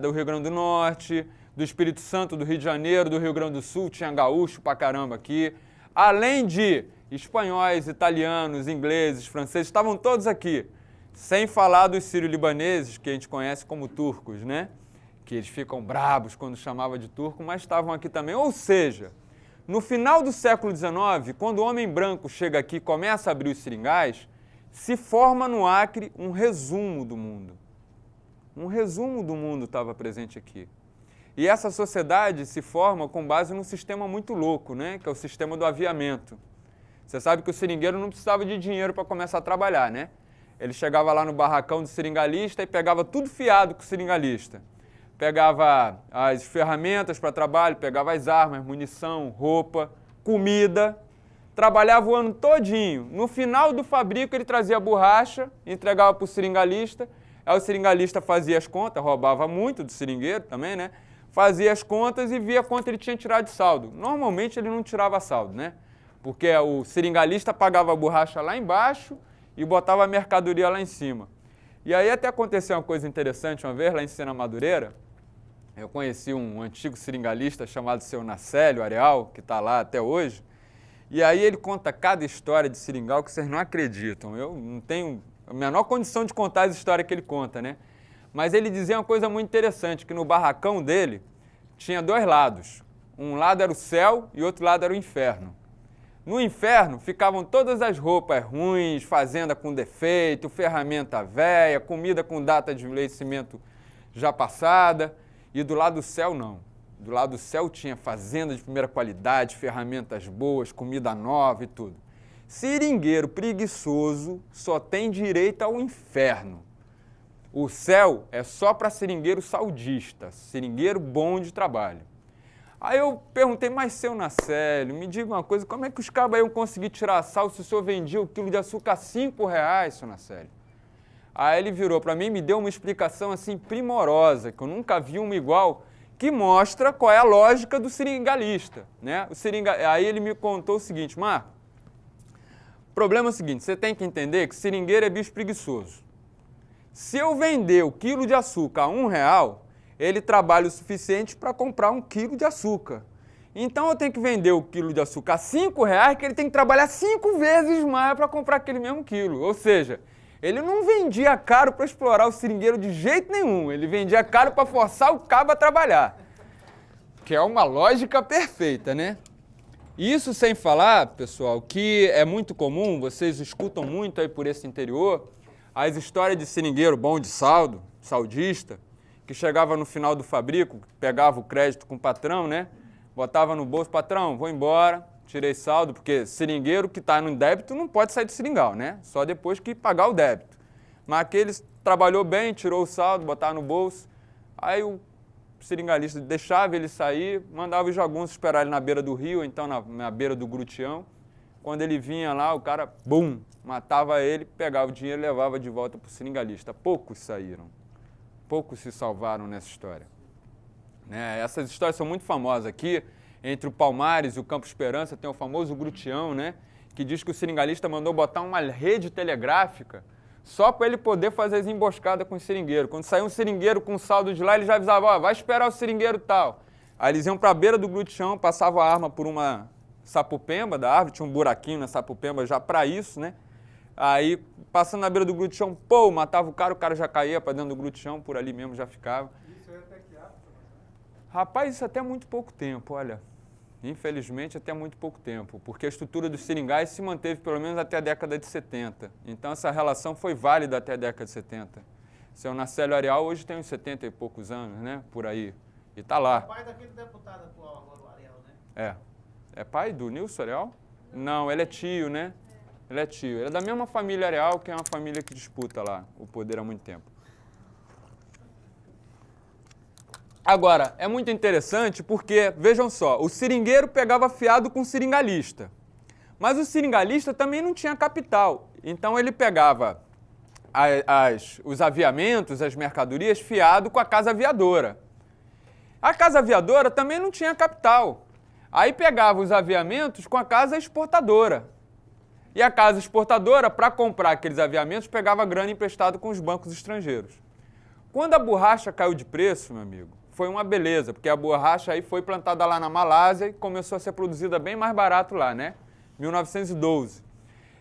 do Rio Grande do Norte, do Espírito Santo, do Rio de Janeiro, do Rio Grande do Sul, tinha gaúcho pra caramba aqui. Além de espanhóis, italianos, ingleses, franceses, estavam todos aqui. Sem falar dos sírio-libaneses, que a gente conhece como turcos, né? Que eles ficam brabos quando chamava de turco, mas estavam aqui também. Ou seja, no final do século XIX, quando o homem branco chega aqui e começa a abrir os seringais, se forma no Acre um resumo do mundo. Um resumo do mundo estava presente aqui. E essa sociedade se forma com base num sistema muito louco, né? Que é o sistema do aviamento. Você sabe que o seringueiro não precisava de dinheiro para começar a trabalhar, né? Ele chegava lá no barracão do seringalista e pegava tudo fiado com o seringalista. Pegava as ferramentas para trabalho, pegava as armas, munição, roupa, comida, trabalhava o ano todinho. No final do fabrico ele trazia a borracha, entregava para o seringalista, aí o seringalista fazia as contas, roubava muito do seringueiro também, né? Fazia as contas e via quanto ele tinha tirado de saldo. Normalmente ele não tirava saldo, né? Porque o seringalista pagava a borracha lá embaixo e botava a mercadoria lá em cima. E aí até aconteceu uma coisa interessante uma vez lá em Sena Madureira. Eu conheci um antigo seringalista chamado seu Nacélio Areal, que está lá até hoje. E aí ele conta cada história de seringal que vocês não acreditam. Eu não tenho a menor condição de contar as histórias que ele conta, né? Mas ele dizia uma coisa muito interessante, que no barracão dele tinha dois lados. Um lado era o céu e outro lado era o inferno. No inferno ficavam todas as roupas ruins, fazenda com defeito, ferramenta velha, comida com data de vencimento já passada. E do lado do céu não. Do lado do céu tinha fazenda de primeira qualidade, ferramentas boas, comida nova e tudo. Seringueiro preguiçoso só tem direito ao inferno. O céu é só para seringueiro saudista, seringueiro bom de trabalho. Aí eu perguntei, mas seu Nacélio, me diga uma coisa, como é que os cabas iam conseguir tirar sal se o senhor vendia o quilo de açúcar a R$5, seu Nacélio? Aí ele virou para mim e me deu uma explicação assim primorosa, que eu nunca vi uma igual, que mostra qual é a lógica do seringalista, né? Aí ele me contou o seguinte, Marco, o problema é o seguinte, você tem que entender que seringueiro é bicho preguiçoso. Se eu vender o quilo de açúcar a R$1, ele trabalha o suficiente para comprar 1 quilo de açúcar. Então eu tenho que vender o quilo de açúcar a R$5, que ele tem que trabalhar 5 vezes mais para comprar aquele mesmo quilo. Ou seja, ele não vendia caro para explorar o seringueiro de jeito nenhum, ele vendia caro para forçar o cabo a trabalhar. Que é uma lógica perfeita, né? Isso sem falar, pessoal, que é muito comum, vocês escutam muito aí por esse interior, as histórias de seringueiro bom de saldo, saudista, que chegava no final do fabrico, pegava o crédito com o patrão, né? Botava no bolso, patrão, vou embora, tirei saldo, porque seringueiro que está no débito não pode sair do seringal, né? Só depois que pagar o débito. Mas aqueles trabalhou bem, tirou o saldo, botava no bolso, aí o seringalista deixava ele sair, mandava os jagunços esperar ele na beira do rio, então na beira do grutião. Quando ele vinha lá, o cara, bum, matava ele, pegava o dinheiro e levava de volta para o seringalista. Poucos saíram, poucos se salvaram nessa história. Né? Essas histórias são muito famosas aqui, entre o Palmares e o Campo Esperança, tem o famoso grutião, né? Que diz que o seringalista mandou botar uma rede telegráfica só para ele poder fazer as emboscadas com o seringueiro. Quando saía um seringueiro com saldo de lá, ele já avisava, ó, vai esperar o seringueiro tal. Aí eles iam para a beira do glutião, passavam a arma por uma sapupemba da árvore, tinha um buraquinho na sapupemba já para isso, né? Aí, passando na beira do glutião, pô, matava o cara já caía para dentro do glutião, por ali mesmo já ficava. Isso é até que época? Rapaz, isso até muito pouco tempo, olha. Infelizmente, até muito pouco tempo, porque a estrutura dos seringais se manteve pelo menos até a década de 70. Então, essa relação foi válida até a década de 70. Seu Nacélio Areal hoje tem uns 70 e poucos anos, né? Por aí. E tá lá. É pai daquele deputado atual agora, o Areal, né? É. É pai do Nilson Areal? Não, ele é tio, né? Ele é tio. Ele é da mesma família Areal, que é uma família que disputa lá o poder há muito tempo. Agora, é muito interessante porque, vejam só, o seringueiro pegava fiado com o seringalista. Mas o seringalista também não tinha capital. Então ele pegava os aviamentos, as mercadorias, fiado com a casa aviadora. A casa aviadora também não tinha capital. Aí pegava os aviamentos com a casa exportadora. E a casa exportadora, para comprar aqueles aviamentos, pegava grana emprestada com os bancos estrangeiros. Quando a borracha caiu de preço, meu amigo, foi uma beleza, porque a borracha aí foi plantada lá na Malásia e começou a ser produzida bem mais barato lá, né? 1912.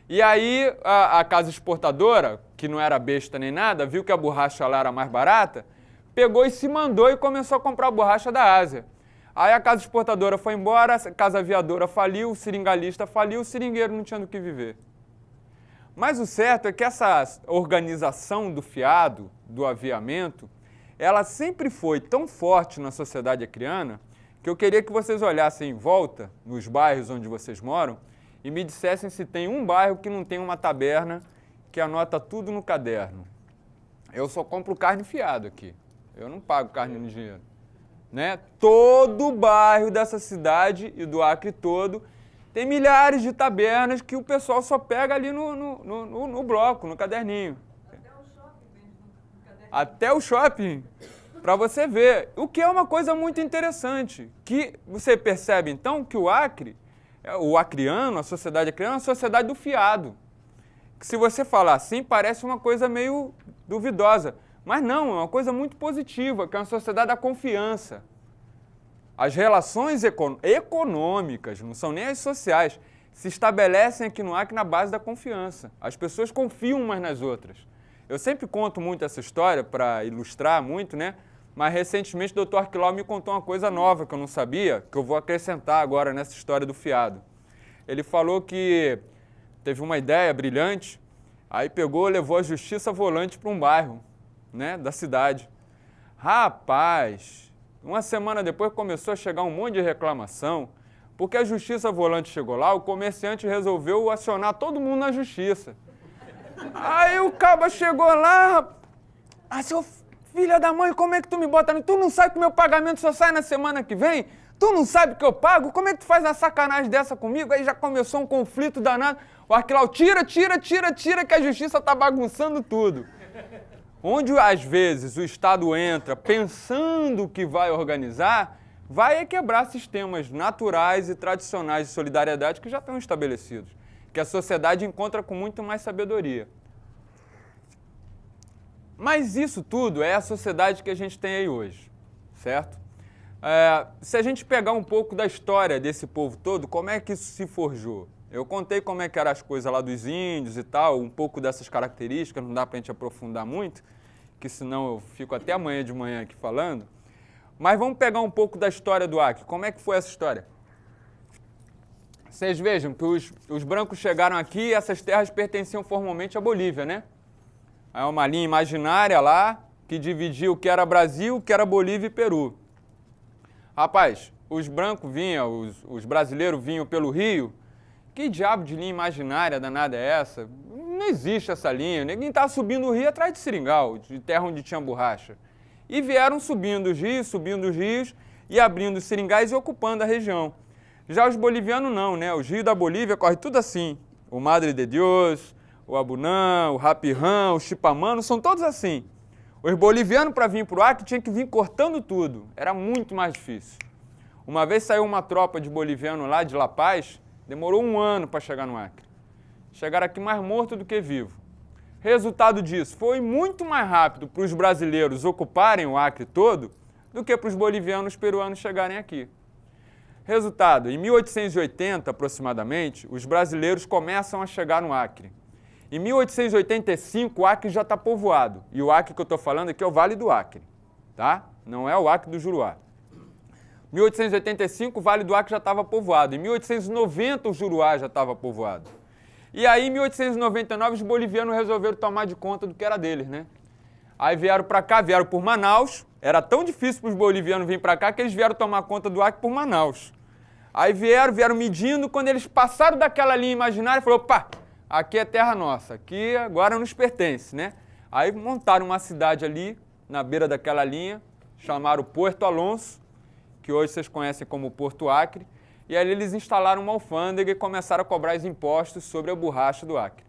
E aí a casa exportadora, que não era besta nem nada, viu que a borracha lá era mais barata, pegou e se mandou e começou a comprar borracha da Ásia. Aí a casa exportadora foi embora, a casa aviadora faliu, o seringalista faliu, o seringueiro não tinha do que viver. Mas o certo é que essa organização do fiado, do aviamento, ela sempre foi tão forte na sociedade acriana que eu queria que vocês olhassem em volta, nos bairros onde vocês moram, e me dissessem se tem um bairro que não tem uma taberna que anota tudo no caderno. Eu só compro carne fiado aqui, eu não pago carne no dinheiro. Né? Todo o bairro dessa cidade e do Acre todo Tem milhares de tabernas que o pessoal só pega ali no bloco, no caderninho. Até o shopping, para você ver. O que é uma coisa muito interessante, que você percebe então que o Acre, o acriano, a sociedade acriana, é uma sociedade do fiado. Que se você falar assim, parece uma coisa meio duvidosa. Mas não, é uma coisa muito positiva, que é uma sociedade da confiança. As relações econômicas, não são nem as sociais, se estabelecem aqui no Acre na base da confiança. As pessoas confiam umas nas outras. Eu sempre conto muito essa história para ilustrar muito, né? Mas recentemente o Dr. Arquilau me contou uma coisa nova que eu não sabia, que eu vou acrescentar agora nessa história do fiado. Ele falou que teve uma ideia brilhante, aí pegou, levou a justiça volante para um bairro, né, da cidade. Rapaz, uma semana depois começou a chegar um monte de reclamação, porque a justiça volante chegou lá, o comerciante resolveu acionar todo mundo na justiça. Aí o caba chegou lá, seu filho da mãe, como é que tu me bota? Tu não sabe que meu pagamento só sai na semana que vem? Tu não sabe que eu pago? Como é que tu faz uma sacanagem dessa comigo? Aí já começou um conflito danado. O Arquilau, tira, que a justiça tá bagunçando tudo. Onde, às vezes, o Estado entra pensando que vai organizar, vai quebrar sistemas naturais e tradicionais de solidariedade que já estão estabelecidos, que a sociedade encontra com muito mais sabedoria. Mas isso tudo é a sociedade que a gente tem aí hoje, certo? Se a gente pegar um pouco da história desse povo todo, como é que isso se forjou? Eu contei como é que eram as coisas lá dos índios e tal, um pouco dessas características, não dá pra gente aprofundar muito, que senão eu fico até amanhã de manhã aqui falando. Mas vamos pegar um pouco da história do Acre. Como é que foi essa história? Vocês vejam que os brancos chegaram aqui e essas terras pertenciam formalmente à Bolívia, né? É uma linha imaginária lá que dividia o que era Brasil, o que era Bolívia e Peru. Rapaz, os brancos vinham, os brasileiros vinham pelo rio. Que diabo de linha imaginária danada é essa? Não existe essa linha. Ninguém estava subindo o rio atrás de seringal, de terra onde tinha borracha. E vieram subindo os rios e abrindo os seringais e ocupando a região. Já os bolivianos não, né? Os rios da Bolívia correm tudo assim. O Madre de Dios, o Abunã, o Rapirrã, o Chipamano, são todos assim. Os bolivianos, para vir para o Acre, tinham que vir cortando tudo. Era muito mais difícil. Uma vez saiu uma tropa de boliviano lá de La Paz, demorou 1 ano para chegar no Acre. Chegaram aqui mais morto do que vivo. Resultado disso, foi muito mais rápido para os brasileiros ocuparem o Acre todo do que para os bolivianos e peruanos chegarem aqui. Resultado, em 1880 aproximadamente, os brasileiros começam a chegar no Acre. Em 1885, o Acre já está povoado. E o Acre que eu estou falando aqui é o Vale do Acre, tá? Não é o Acre do Juruá. Em 1885, o Vale do Acre já estava povoado. Em 1890, o Juruá já estava povoado. E aí, em 1899, os bolivianos resolveram tomar de conta do que era deles, né? Aí vieram para cá, vieram por Manaus. Era tão difícil para os bolivianos virem para cá que eles vieram tomar conta do Acre por Manaus. Aí vieram medindo, quando eles passaram daquela linha imaginária, falou, opa, aqui é terra nossa, aqui agora nos pertence, né? Aí montaram uma cidade ali, na beira daquela linha, chamaram Porto Alonso, que hoje vocês conhecem como Porto Acre, e ali eles instalaram uma alfândega e começaram a cobrar os impostos sobre a borracha do Acre.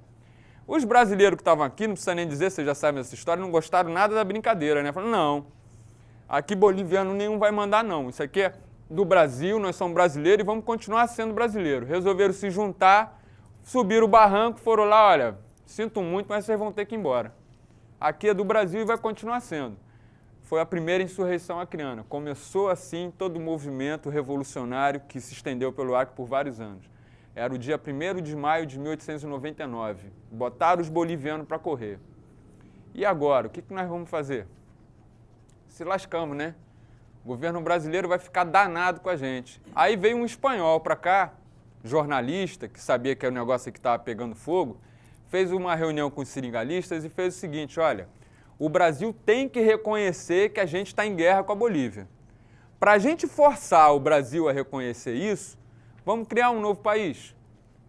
Os brasileiros que estavam aqui, não precisa nem dizer, vocês já sabem dessa história, não gostaram nada da brincadeira, né? Falaram, não, aqui boliviano nenhum vai mandar não, isso aqui é do Brasil, nós somos brasileiros e vamos continuar sendo brasileiros. Resolveram se juntar, subiram o barranco, foram lá, olha, sinto muito, mas vocês vão ter que ir embora. Aqui é do Brasil e vai continuar sendo. Foi a primeira insurreição acreana. Começou assim todo o movimento revolucionário que se estendeu pelo Acre por vários anos. Era o dia 1º de maio de 1899. Botaram os bolivianos para correr. E agora, o que nós vamos fazer? Se lascamos, né? O governo brasileiro vai ficar danado com a gente. Aí veio um espanhol para cá, jornalista, que sabia que o negócio aqui estava pegando fogo, fez uma reunião com os seringalistas e fez o seguinte, olha, o Brasil tem que reconhecer que a gente está em guerra com a Bolívia. Para a gente forçar o Brasil a reconhecer isso, vamos criar um novo país.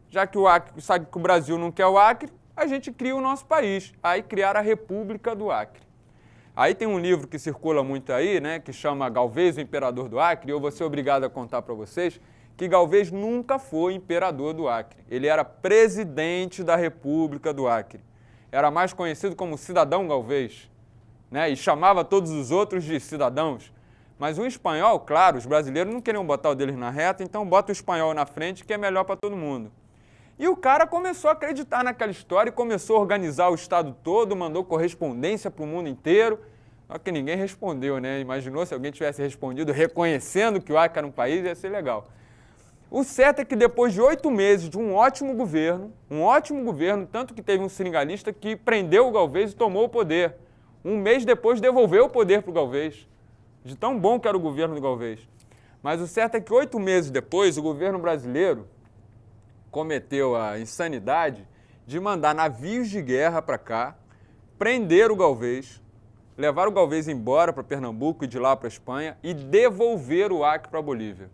Já que o Acre sabe que o Brasil não quer o Acre, a gente cria o nosso país. Aí criaram a República do Acre. Aí tem um livro que circula muito aí, né, que chama Galvez, o Imperador do Acre, e eu vou ser obrigado a contar para vocês que Galvez nunca foi imperador do Acre. Ele era presidente da República do Acre. Era mais conhecido como Cidadão Galvez, né? E chamava todos os outros de cidadãos. Mas o espanhol, claro, os brasileiros não queriam botar o deles na reta, então bota o espanhol na frente, que é melhor para todo mundo. E o cara começou a acreditar naquela história e começou a organizar o estado todo, mandou correspondência para o mundo inteiro. Só que ninguém respondeu, né? Imaginou se alguém tivesse respondido reconhecendo que o Acre era um país, ia ser legal. O certo é que depois de 8 meses de um ótimo governo, tanto que teve um seringalista que prendeu o Galvez e tomou o poder. Um mês depois devolveu o poder para o Galvez, de tão bom que era o governo do Galvez. Mas o certo é que 8 meses depois, o governo brasileiro cometeu a insanidade de mandar navios de guerra para cá, prender o Galvez, levar o Galvez embora para Pernambuco e de lá para a Espanha e devolver o Acre para a Bolívia.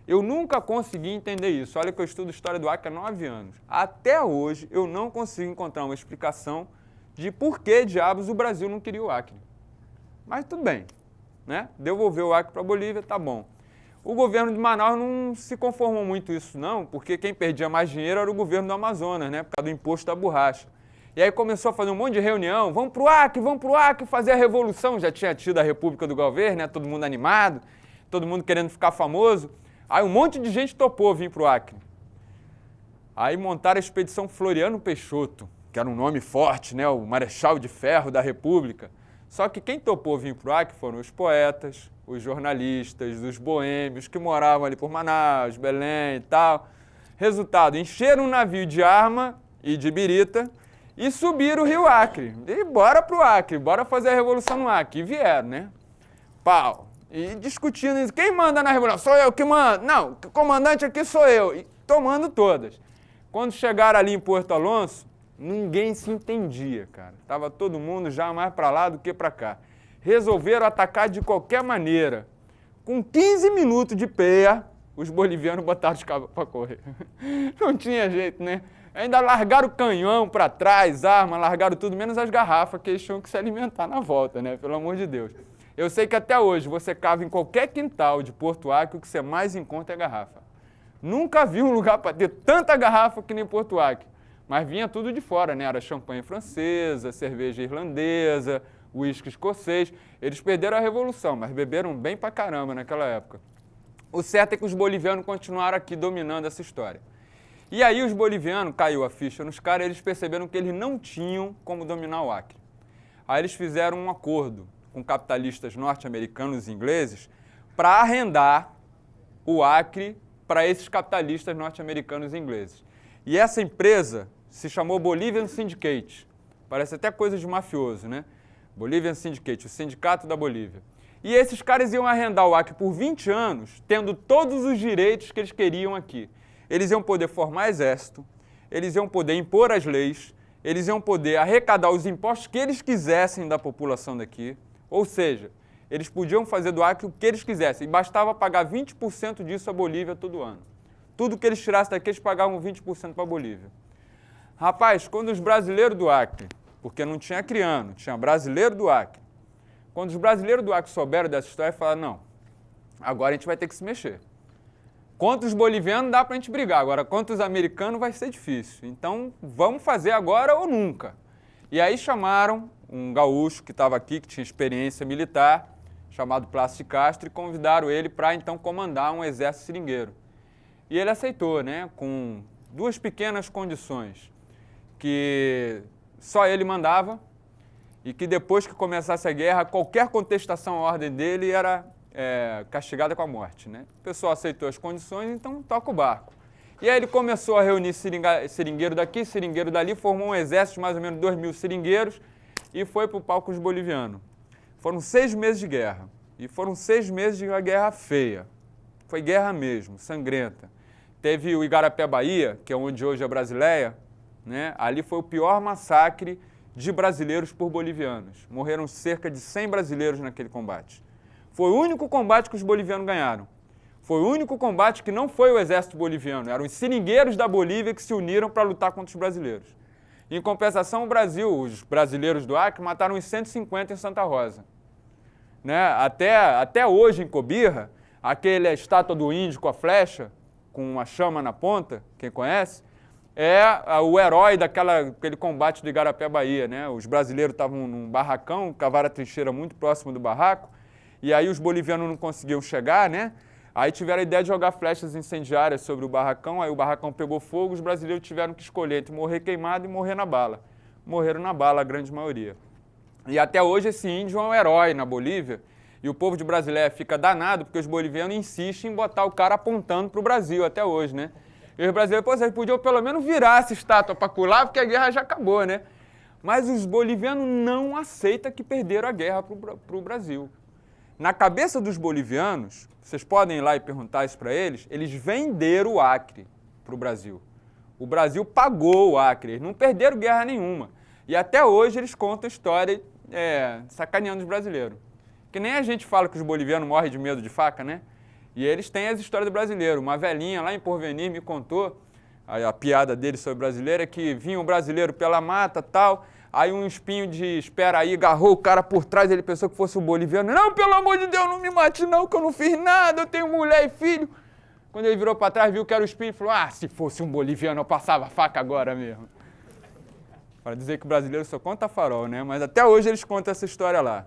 Eu nunca consegui entender isso. Olha que eu estudo história do Acre há 9 anos. Até hoje eu não consigo encontrar uma explicação de por que diabos o Brasil não queria o Acre. Mas tudo bem, né? Devolveu o Acre para a Bolívia, tá bom. O governo de Manaus não se conformou muito isso não, porque quem perdia mais dinheiro era o governo do Amazonas, né? Por causa do imposto da borracha. E aí começou a fazer um monte de reunião, vamos pro Acre, fazer a revolução. Já tinha tido a República do Galvez, né? Todo mundo animado, todo mundo querendo ficar famoso. Aí um monte de gente topou vir pro Acre. Aí montaram a expedição Floriano Peixoto, que era um nome forte, né? O Marechal de Ferro da República. Só que quem topou vir pro Acre foram os poetas, os jornalistas, os boêmios que moravam ali por Manaus, Belém e tal. Resultado, encheram um navio de arma e de birita e subiram o rio Acre. E bora pro Acre, bora fazer a revolução no Acre. E vieram, né? Pau. E discutindo isso. Quem manda na revolução? Sou eu que mando. Não, o comandante aqui sou eu. E tomando todas. Quando chegaram ali em Porto Alonso, ninguém se entendia, cara. Tava todo mundo já mais para lá do que para cá. Resolveram atacar de qualquer maneira. Com 15 minutos de pé, os bolivianos botaram os cabos para correr. Não tinha jeito, né? Ainda largaram o canhão para trás, arma, largaram tudo, menos as garrafas, que eles tinham que se alimentar na volta, né? Pelo amor de Deus. Eu sei que até hoje você cava em qualquer quintal de Porto Acre, o que você mais encontra é garrafa. Nunca vi um lugar para ter tanta garrafa que nem Porto Acre. Mas vinha tudo de fora, né? Era champanhe francesa, cerveja irlandesa, uísque escocês. Eles perderam a revolução, mas beberam bem pra caramba naquela época. O certo é que os bolivianos continuaram aqui dominando essa história. E aí os bolivianos, caiu a ficha nos caras, eles perceberam que eles não tinham como dominar o Acre. Aí eles fizeram um acordo com capitalistas norte-americanos e ingleses para arrendar o Acre para esses capitalistas norte-americanos e ingleses. E essa empresa se chamou Bolivian Syndicate. Parece até coisa de mafioso, né? Bolivian Syndicate, o sindicato da Bolívia. E esses caras iam arrendar o Acre por 20 anos, tendo todos os direitos que eles queriam aqui. Eles iam poder formar exército, eles iam poder impor as leis, eles iam poder arrecadar os impostos que eles quisessem da população daqui. Ou seja, eles podiam fazer do Acre o que eles quisessem, e bastava pagar 20% disso à Bolívia todo ano. Tudo que eles tirassem daqui, eles pagavam 20% para a Bolívia. Rapaz, quando os brasileiros do Acre, porque não tinha acreano, tinha brasileiro do Acre, quando os brasileiros do Acre souberam dessa história, falaram, não, agora a gente vai ter que se mexer. Contra os bolivianos dá para a gente brigar, agora contra os americanos vai ser difícil. Então, vamos fazer agora ou nunca. E aí chamaram um gaúcho que estava aqui, que tinha experiência militar, chamado Plácio de Castro, e convidaram ele para, então, comandar um exército seringueiro. E ele aceitou, né, com 2 pequenas condições, que só ele mandava e que depois que começasse a guerra, qualquer contestação à ordem dele era castigada com a morte, né? O pessoal aceitou as condições, então toca o barco. E aí ele começou a reunir seringueiro daqui, seringueiro dali, formou um exército de mais ou menos 2.000 seringueiros e foi para o palco dos bolivianos. Foram 6 meses de guerra, e foram 6 meses de uma guerra feia. Foi guerra mesmo, sangrenta. Teve o Igarapé Bahia, que é onde hoje é Brasileia, né? Ali foi o pior massacre de brasileiros por bolivianos. Morreram cerca de 100 brasileiros naquele combate. Foi o único combate que os bolivianos ganharam. Foi o único combate que não foi o exército boliviano, eram os seringueiros da Bolívia que se uniram para lutar contra os brasileiros. Em compensação, o Brasil, os brasileiros do Acre, mataram uns 150 em Santa Rosa. Né? Até hoje, em Cobirra, aquele estátua do índio com a flecha, com uma chama na ponta, quem conhece, é o herói daquele combate do Igarapé, Bahia, né? Os brasileiros estavam num barracão, cavaram a trincheira muito próximo do barraco, e aí os bolivianos não conseguiam chegar, né? Aí tiveram a ideia de jogar flechas incendiárias sobre o barracão, aí o barracão pegou fogo, os brasileiros tiveram que escolher entre morrer queimado e morrer na bala. Morreram na bala, a grande maioria. E até hoje esse índio é um herói na Bolívia, e o povo de Brasileia fica danado porque os bolivianos insistem em botar o cara apontando para o Brasil até hoje, né? E os brasileiros, pô, vocês podiam pelo menos virar essa estátua para colar, porque a guerra já acabou, né? Mas os bolivianos não aceitam que perderam a guerra para o Brasil. Na cabeça dos bolivianos, vocês podem ir lá e perguntar isso para eles venderam o Acre para o Brasil. O Brasil pagou o Acre, eles não perderam guerra nenhuma. E até hoje eles contam a história sacaneando os brasileiros. Que nem a gente fala que os bolivianos morrem de medo de faca, né? E eles têm as histórias do brasileiro. Uma velhinha lá em Porvenir me contou, a piada dele sobre o brasileiro é que vinha um brasileiro pela mata tal, aí um espinho de espera aí agarrou o cara por trás, ele pensou que fosse o boliviano. Não, pelo amor de Deus, não me mate não, que eu não fiz nada, eu tenho mulher e filho. Quando ele virou para trás, viu que era o espinho e falou, se fosse um boliviano eu passava a faca agora mesmo. Para dizer que o brasileiro só conta farol, né? Mas até hoje eles contam essa história lá.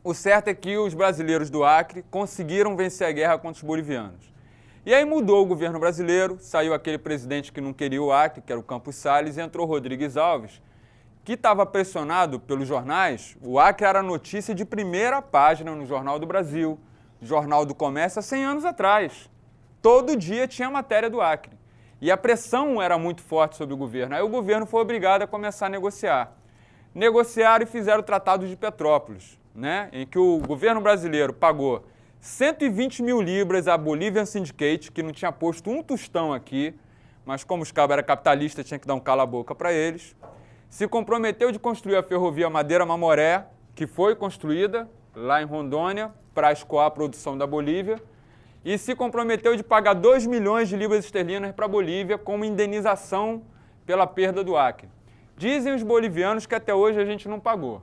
O certo é que os brasileiros do Acre conseguiram vencer a guerra contra os bolivianos. E aí mudou o governo brasileiro, saiu aquele presidente que não queria o Acre, que era o Campos Salles, e entrou Rodrigues Alves, que estava pressionado pelos jornais. O Acre era notícia de primeira página no Jornal do Brasil, Jornal do Comércio, há 100 anos atrás. Todo dia tinha matéria do Acre. E a pressão era muito forte sobre o governo. Aí o governo foi obrigado a começar a negociar. Negociaram e fizeram o Tratado de Petrópolis, né, em que o governo brasileiro pagou 120 mil libras à Bolivian Syndicate, que não tinha posto um tostão aqui, mas como os cabos eram capitalistas, tinha que dar um cala-boca para eles. Se comprometeu de construir a ferrovia Madeira-Mamoré, que foi construída lá em Rondônia para escoar a produção da Bolívia, e se comprometeu de pagar 2 milhões de libras esterlinas para a Bolívia como indenização pela perda do Acre. Dizem os bolivianos que até hoje a gente não pagou.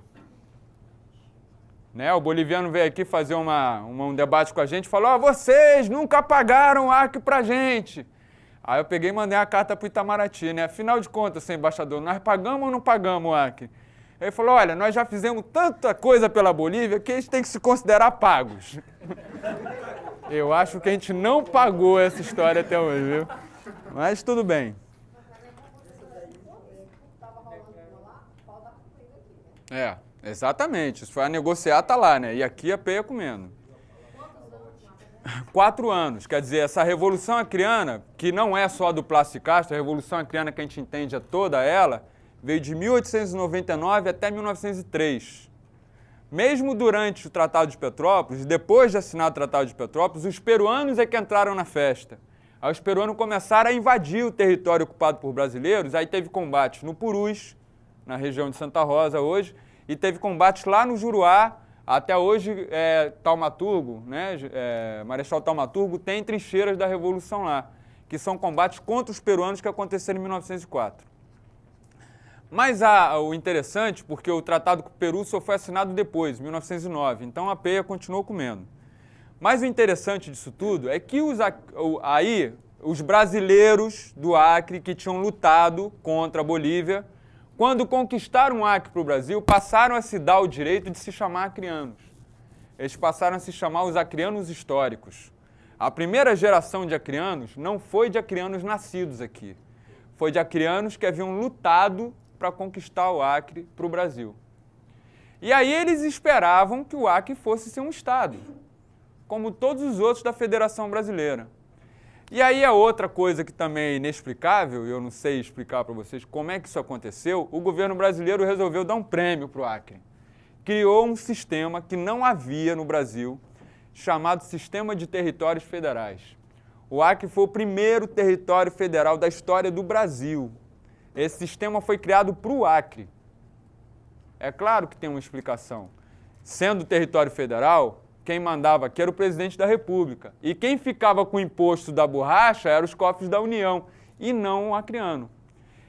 Né, o boliviano veio aqui fazer um debate com a gente e falou, vocês nunca pagaram o Acre pra gente. Aí eu peguei e mandei uma carta para o Itamaraty, né? Afinal de contas, seu embaixador, nós pagamos ou não pagamos o Acre? Ele falou, olha, nós já fizemos tanta coisa pela Bolívia que eles têm que se considerar pagos. Eu acho que a gente não pagou essa história até hoje, viu? Mas tudo bem. Exatamente. Isso foi a negociar, tá lá, né? E aqui a peia comendo. 4 anos. Quer dizer, essa Revolução Acreana, que não é só do Plácio de Castro, a Revolução Acreana que a gente entende é toda ela, veio de 1899 até 1903. Mesmo durante o Tratado de Petrópolis, depois de assinar o Tratado de Petrópolis, os peruanos é que entraram na festa. Aí os peruanos começaram a invadir o território ocupado por brasileiros, aí teve combate no Purus, na região de Santa Rosa hoje, e teve combates lá no Juruá, até hoje Taumaturgo, né, Marechal Taumaturgo tem trincheiras da Revolução lá, que são combates contra os peruanos que aconteceram em 1904. Mas o interessante, porque o Tratado com o Peru só foi assinado depois, em 1909, então a peia continuou comendo. Mas o interessante disso tudo é que os brasileiros do Acre que tinham lutado contra a Bolívia, quando conquistaram o Acre para o Brasil, passaram a se dar o direito de se chamar acreanos. Eles passaram a se chamar os acreanos históricos. A primeira geração de acreanos não foi de acreanos nascidos aqui. Foi de acreanos que haviam lutado para conquistar o Acre para o Brasil. E aí eles esperavam que o Acre fosse ser um estado, como todos os outros da Federação Brasileira. E aí a outra coisa que também é inexplicável, e eu não sei explicar para vocês como é que isso aconteceu, o governo brasileiro resolveu dar um prêmio para o Acre. Criou um sistema que não havia no Brasil, chamado Sistema de Territórios Federais. O Acre foi o primeiro território federal da história do Brasil. Esse sistema foi criado para o Acre. É claro que tem uma explicação. Sendo território federal, quem mandava aqui era o presidente da República. E quem ficava com o imposto da borracha eram os cofres da União, e não o acreano.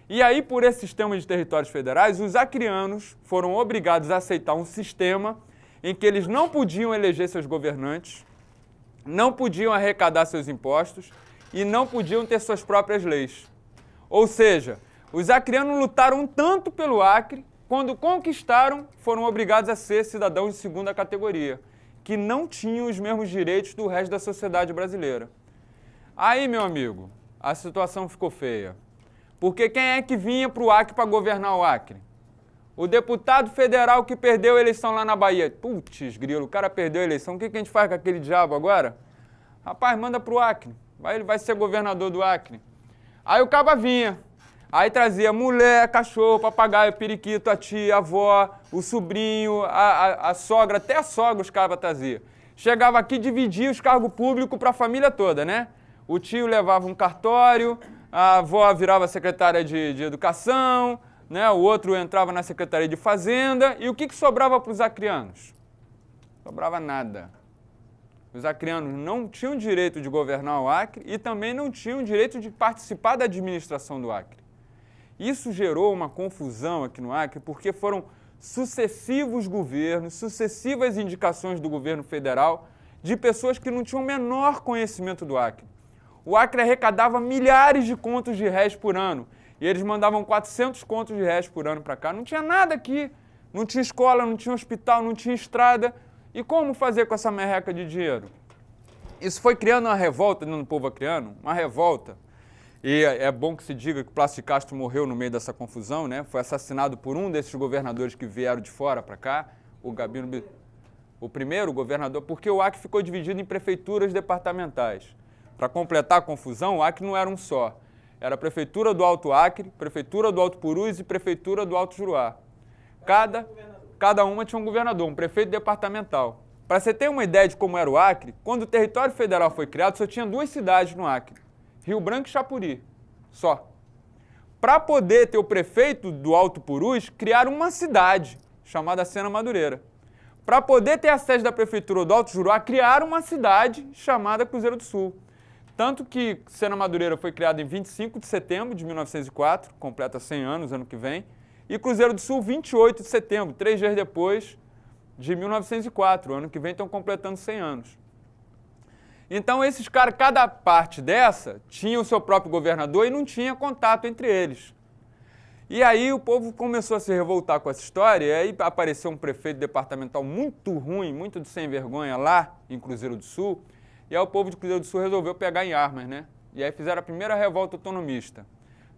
E aí, por esse sistema de territórios federais, os acreanos foram obrigados a aceitar um sistema em que eles não podiam eleger seus governantes, não podiam arrecadar seus impostos e não podiam ter suas próprias leis. Ou seja, os acreanos lutaram tanto pelo Acre, quando conquistaram, foram obrigados a ser cidadãos de segunda categoria, que não tinham os mesmos direitos do resto da sociedade brasileira. Aí, meu amigo, a situação ficou feia. Porque quem é que vinha para o Acre para governar o Acre? O deputado federal que perdeu a eleição lá na Bahia. Putz, grilo, o cara perdeu a eleição, o que a gente faz com aquele diabo agora? Rapaz, manda para o Acre, ele vai ser governador do Acre. Aí o caba vinha, aí trazia mulher, cachorro, papagaio, periquito, a tia, a avó, o sobrinho, a sogra, até a sogra os cabas traziam. Chegava aqui e dividia os cargos públicos para a família toda, né? O tio levava um cartório, a avó virava secretária de educação, né? O outro entrava na Secretaria de Fazenda. E o que sobrava para os acreanos? Sobrava nada. Os acreanos não tinham direito de governar o Acre e também não tinham direito de participar da administração do Acre. Isso gerou uma confusão aqui no Acre porque foram sucessivos governos, sucessivas indicações do governo federal de pessoas que não tinham o menor conhecimento do Acre. O Acre arrecadava milhares de contos de réis por ano. E eles mandavam 400 contos de réis por ano para cá. Não tinha nada aqui. Não tinha escola, não tinha hospital, não tinha estrada. E como fazer com essa merreca de dinheiro? Isso foi criando uma revolta no povo acreano, uma revolta. E é bom que se diga que o Plácido de Castro morreu no meio dessa confusão, né? Foi assassinado por um desses governadores que vieram de fora para cá, o Gabino, o primeiro governador, porque o Acre ficou dividido em prefeituras departamentais. Para completar a confusão, o Acre não era um só. Era a Prefeitura do Alto Acre, Prefeitura do Alto Purus e Prefeitura do Alto Juruá. Cada uma tinha um governador, um prefeito departamental. Para você ter uma ideia de como era o Acre, quando o território federal foi criado, só tinha 2 cidades no Acre, Rio Branco e Chapuri, só. Para poder ter o prefeito do Alto Purus, criaram uma cidade, chamada Sena Madureira. Para poder ter a sede da Prefeitura do Alto Juruá, criaram uma cidade chamada Cruzeiro do Sul. Tanto que Sena Madureira foi criada em 25 de setembro de 1904, completa 100 anos ano que vem, e Cruzeiro do Sul 28 de setembro, 3 dias depois de 1904, ano que vem estão completando 100 anos. Então esses caras, cada parte dessa, tinha o seu próprio governador e não tinha contato entre eles. E aí o povo começou a se revoltar com essa história, e aí apareceu um prefeito departamental muito ruim, muito de sem vergonha lá em Cruzeiro do Sul, e aí o povo de Cruzeiro do Sul resolveu pegar em armas, né? E aí fizeram a primeira revolta autonomista.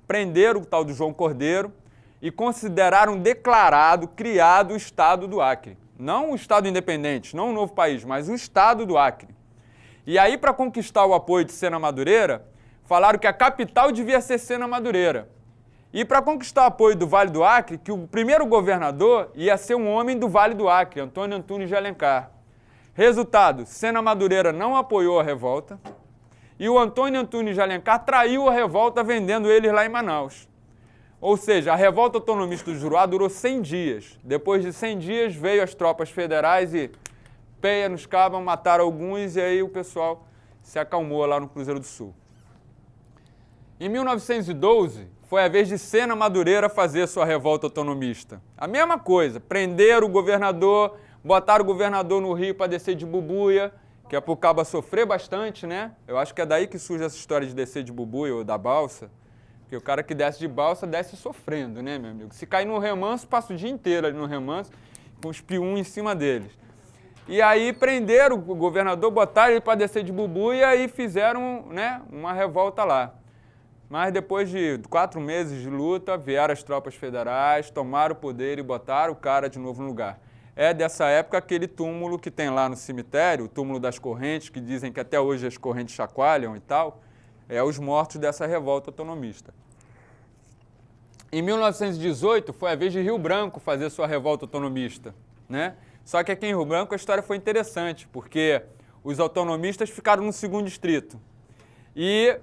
Prenderam o tal do João Cordeiro e consideraram declarado, criado o Estado do Acre. Não o Estado independente, não um novo país, mas o Estado do Acre. E aí, para conquistar o apoio de Sena Madureira, falaram que a capital devia ser Sena Madureira. E para conquistar o apoio do Vale do Acre, que o primeiro governador ia ser um homem do Vale do Acre, Antônio Antunes de Alencar. Resultado, Sena Madureira não apoiou a revolta e o Antônio Antunes de Alencar traiu a revolta vendendo eles lá em Manaus. Ou seja, a revolta autonomista do Juruá durou 100 dias. Depois de 100 dias veio as tropas federais e peia nos cabas, mataram alguns e aí o pessoal se acalmou lá no Cruzeiro do Sul. Em 1912, foi a vez de Sena Madureira fazer sua revolta autonomista. A mesma coisa, prenderam o governador, botaram o governador no Rio para descer de bubuia, que é para o caba sofrer bastante, né? Eu acho que é daí que surge essa história de descer de bubuia ou da balsa, porque o cara que desce de balsa desce sofrendo, né, meu amigo? Se cair no remanso, passa o dia inteiro ali no remanso, com os pium em cima deles. E aí prenderam o governador, botaram ele para descer de bubuia e fizeram, né, uma revolta lá. Mas depois de 4 meses de luta, vieram as tropas federais, tomaram o poder e botaram o cara de novo no lugar. É dessa época aquele túmulo que tem lá no cemitério, o túmulo das correntes, que dizem que até hoje as correntes chacoalham e tal, é os mortos dessa revolta autonomista. Em 1918 foi a vez de Rio Branco fazer sua revolta autonomista, né? Só que aqui em Rio Branco a história foi interessante, porque os autonomistas ficaram no 2º distrito. E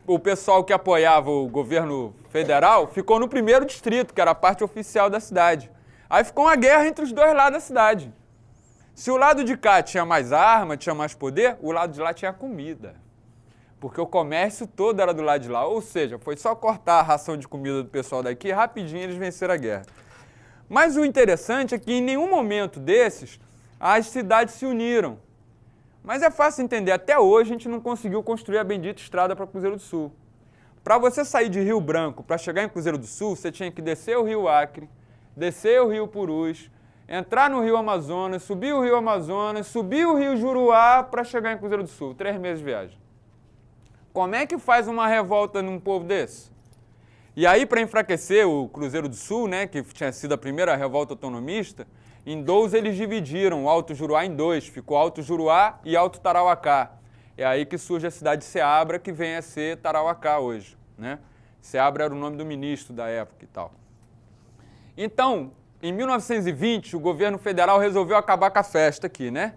o pessoal que apoiava o governo federal ficou no 1º distrito, que era a parte oficial da cidade. Aí ficou uma guerra entre os 2 lados da cidade. Se o lado de cá tinha mais arma, tinha mais poder, o lado de lá tinha comida. Porque o comércio todo era do lado de lá. Ou seja, foi só cortar a ração de comida do pessoal daqui e rapidinho eles venceram a guerra. Mas o interessante é que em nenhum momento desses as cidades se uniram. Mas é fácil entender, até hoje a gente não conseguiu construir a bendita estrada para Cruzeiro do Sul. Para você sair de Rio Branco para chegar em Cruzeiro do Sul, você tinha que descer o Rio Acre, descer o Rio Purus, entrar no Rio Amazonas, subir o Rio Amazonas, subir o Rio Juruá para chegar em Cruzeiro do Sul. 3 meses de viagem. Como é que faz uma revolta num povo desse? E aí, para enfraquecer o Cruzeiro do Sul, né, que tinha sido a primeira revolta autonomista, em 12 eles dividiram o Alto Juruá em 2, ficou Alto Juruá e Alto Tarauacá. É aí que surge a cidade de Ceabra, que vem a ser Tarauacá hoje, né? Ceabra era o nome do ministro da época e tal. Então, em 1920, o governo federal resolveu acabar com a festa aqui, né?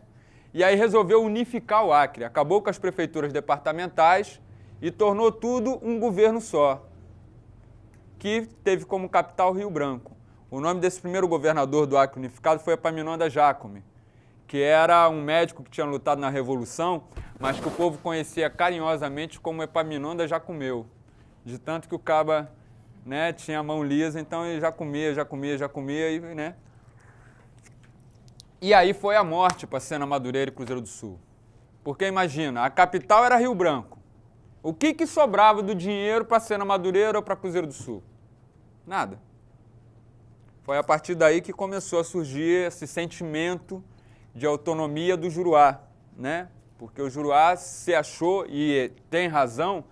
E aí resolveu unificar o Acre, acabou com as prefeituras departamentais e tornou tudo um governo só, que teve como capital Rio Branco. O nome desse primeiro governador do Acre unificado foi Epaminondas Jácome, que era um médico que tinha lutado na Revolução, mas que o povo conhecia carinhosamente como Epaminondas Jacumeu, de tanto que o caba, né, tinha a mão lisa, então ele já comia, e, né? E aí foi a morte para Sena Madureira e Cruzeiro do Sul. Porque imagina, a capital era Rio Branco. O que sobrava do dinheiro para Sena Madureira ou para Cruzeiro do Sul? Nada. Foi a partir daí que começou a surgir esse sentimento de autonomia do Juruá, né? Porque o Juruá se achou, e tem razão,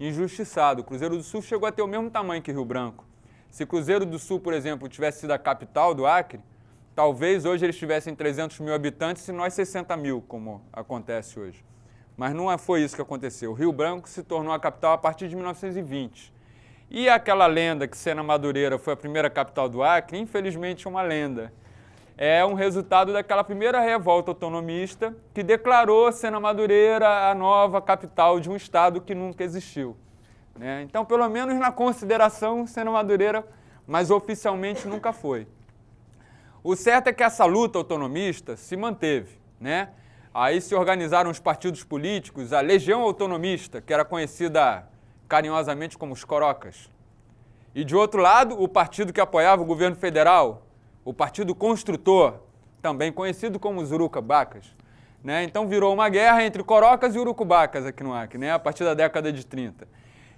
injustiçado. O Cruzeiro do Sul chegou a ter o mesmo tamanho que Rio Branco. Se Cruzeiro do Sul, por exemplo, tivesse sido a capital do Acre, talvez hoje eles tivessem 300 mil habitantes e nós 60 mil, como acontece hoje. Mas não foi isso que aconteceu. O Rio Branco se tornou a capital a partir de 1920. E aquela lenda que Sena Madureira foi a primeira capital do Acre, infelizmente é uma lenda. É um resultado daquela primeira revolta autonomista que declarou Sena Madureira a nova capital de um estado que nunca existiu, né? Então, pelo menos na consideração, Sena Madureira, mas oficialmente nunca foi. O certo é que essa luta autonomista se manteve, né? Aí se organizaram os partidos políticos, a Legião Autonomista, que era conhecida carinhosamente como os Corocas. E de outro lado, o partido que apoiava o governo federal, o Partido Construtor, também conhecido como os Urucubacas, né? Então virou uma guerra entre Corocas e Urucubacas aqui no Acre, né? A partir da década de 30.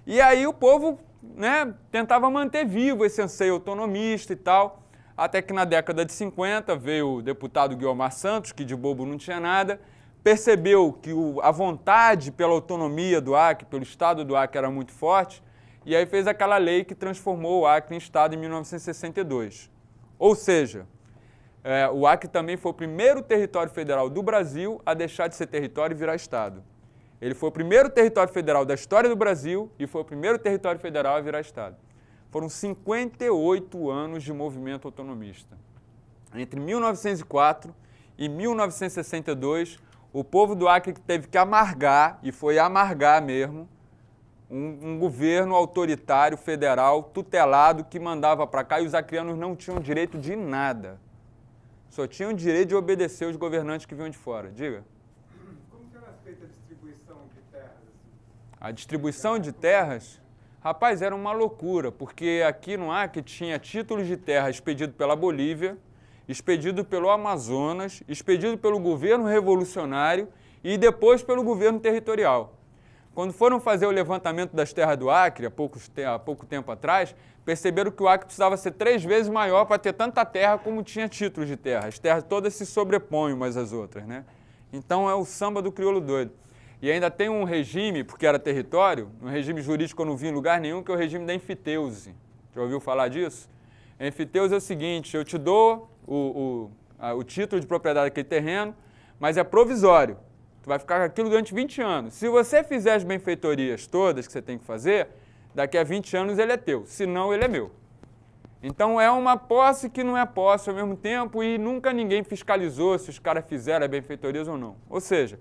E aí o povo, né, tentava manter vivo esse anseio autonomista e tal, até que na década de 50 veio o deputado Guiomar Santos, que de bobo não tinha nada, percebeu que a vontade pela autonomia do Acre, pelo estado do Acre era muito forte, e aí fez aquela lei que transformou o Acre em estado em 1962. Ou seja, o Acre também foi o primeiro território federal do Brasil a deixar de ser território e virar estado. Ele foi o primeiro território federal da história do Brasil e foi o primeiro território federal a virar estado. Foram 58 anos de movimento autonomista. Entre 1904 e 1962, o povo do Acre teve que amargar, e foi amargar mesmo, um governo autoritário federal tutelado que mandava para cá e os acreanos não tinham direito de nada. Só tinham direito de obedecer os governantes que vinham de fora. Diga. Como que era feita a distribuição de terras? A distribuição de terras? Rapaz, era uma loucura, porque aqui no Acre tinha títulos de terra expedido pela Bolívia, expedido pelo Amazonas, expedido pelo governo revolucionário e depois pelo governo territorial. Quando foram fazer o levantamento das terras do Acre, há pouco tempo atrás, perceberam que o Acre precisava ser 3 vezes maior para ter tanta terra como tinha títulos de terra. As terras todas se sobrepõem umas às outras, né? Então é o samba do crioulo doido. E ainda tem um regime, porque era território, um regime jurídico que eu não vi em lugar nenhum, que é o regime da enfiteuse. Já ouviu falar disso? A enfiteuse é o seguinte, eu te dou o título de propriedade daquele terreno, mas é provisório. Tu vai ficar com aquilo durante 20 anos. Se você fizer as benfeitorias todas que você tem que fazer, daqui a 20 anos ele é teu, senão ele é meu. Então é uma posse que não é posse ao mesmo tempo e nunca ninguém fiscalizou se os caras fizeram as benfeitorias ou não. Ou seja,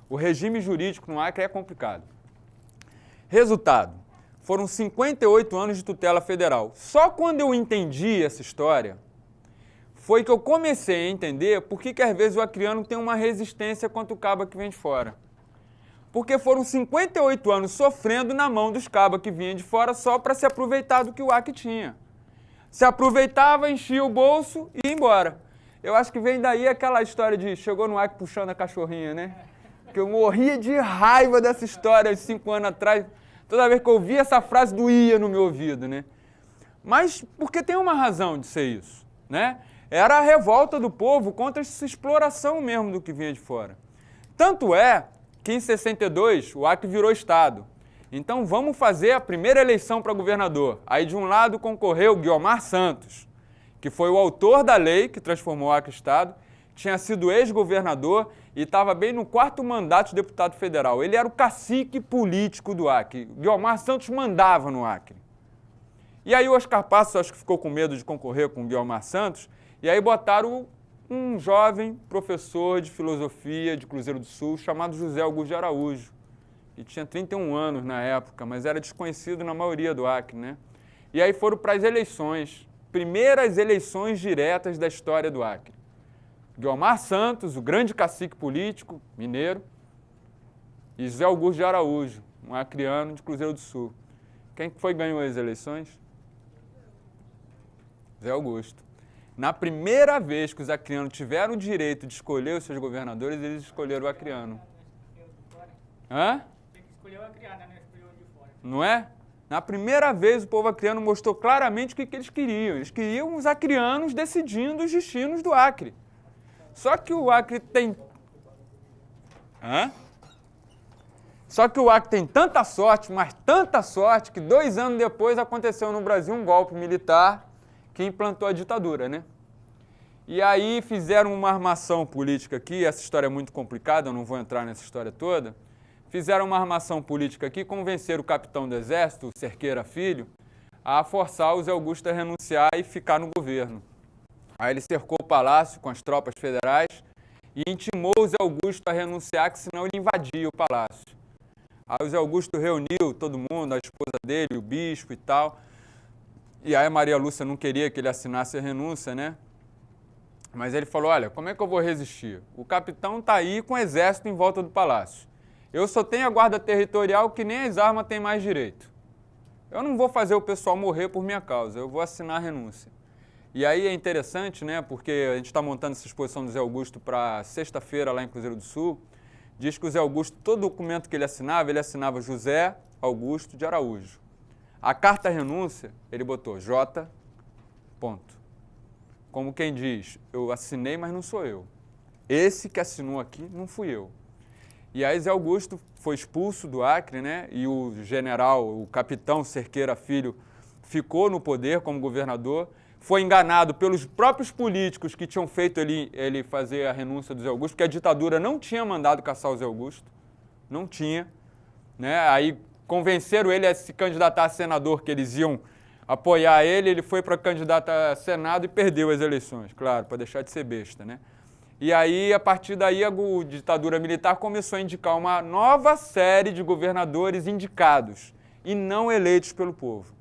o regime jurídico no Acre é complicado. Resultado, foram 58 anos de tutela federal. Só quando eu entendi essa história, foi que eu comecei a entender por que às vezes o acreano tem uma resistência contra o caba que vem de fora. Porque foram 58 anos sofrendo na mão dos cabas que vinham de fora só para se aproveitar do que o Acre tinha. Se aproveitava, enchia o bolso e ia embora. Eu acho que vem daí aquela história de chegou no Acre puxando a cachorrinha, né? que eu morria de raiva dessa história 5 anos atrás. Toda vez que eu ouvia essa frase doía no meu ouvido, né? Mas porque tem uma razão de ser isso, né? Era a revolta do povo contra essa exploração mesmo do que vinha de fora. Tanto é que em 62 o Acre virou estado. Então vamos fazer a primeira eleição para governador. Aí de um lado concorreu Guiomar Santos, que foi o autor da lei que transformou o Acre estado, tinha sido ex-governador e estava bem no 4º mandato de deputado federal. Ele era o cacique político do Acre. Guiomar Santos mandava no Acre. E aí o Oscar Passos, acho que ficou com medo de concorrer com o Guiomar Santos, e aí botaram um jovem professor de filosofia de Cruzeiro do Sul, chamado José Augusto de Araújo, que tinha 31 anos na época, mas era desconhecido na maioria do Acre, né? E aí foram para as eleições, primeiras eleições diretas da história do Acre. Guiomar Santos, o grande cacique político mineiro, e José Augusto de Araújo, um acreano de Cruzeiro do Sul. Quem foi que ganhou as eleições? Zé Augusto. Na primeira vez que os acreanos tiveram o direito de escolher os seus governadores, eles escolheram o acreano. Hã? Tem que escolher o acreano, não escolher o de fora. Não é? Na primeira vez o povo acreano mostrou claramente o que eles queriam. Eles queriam os acreanos decidindo os destinos do Acre. Só que o Acre tem... Hã? Só que o Acre tem tanta sorte, mas tanta sorte, que 2 anos depois aconteceu no Brasil um golpe militar que implantou a ditadura, né? E aí fizeram uma armação política aqui, essa história é muito complicada, eu não vou entrar nessa história toda. Fizeram uma armação política aqui, convenceram o capitão do exército, o Cerqueira Filho, a forçar o Zé Augusto a renunciar e ficar no governo. Aí ele cercou o palácio com as tropas federais e intimou o Zé Augusto a renunciar, que senão ele invadia o palácio. Aí o Zé Augusto reuniu todo mundo, a esposa dele, o bispo e tal. E aí a Maria Lúcia não queria que ele assinasse a renúncia, né? Mas ele falou, olha, como é que eu vou resistir? O capitão está aí com o exército em volta do palácio. Eu só tenho a guarda territorial que nem as armas têm mais direito. Eu não vou fazer o pessoal morrer por minha causa, eu vou assinar a renúncia. E aí é interessante, né, porque a gente está montando essa exposição do Zé Augusto para sexta-feira lá em Cruzeiro do Sul. Diz que o Zé Augusto, todo documento que ele assinava José Augusto de Araújo. A carta renúncia, ele botou J. Ponto. Como quem diz, eu assinei, mas não sou eu. Esse que assinou aqui não fui eu. E aí Zé Augusto foi expulso do Acre, né? E o general, o capitão Cerqueira Filho, ficou no poder como governador. Foi enganado pelos próprios políticos que tinham feito ele fazer a renúncia do Zé Augusto, porque a ditadura não tinha mandado caçar o Zé Augusto. Não tinha. Né? Aí convenceram ele a se candidatar a senador, que eles iam apoiar ele. Ele foi para candidato a Senado e perdeu as eleições, claro, para deixar de ser besta, né? E aí, a partir daí, a ditadura militar começou a indicar uma nova série de governadores indicados e não eleitos pelo povo.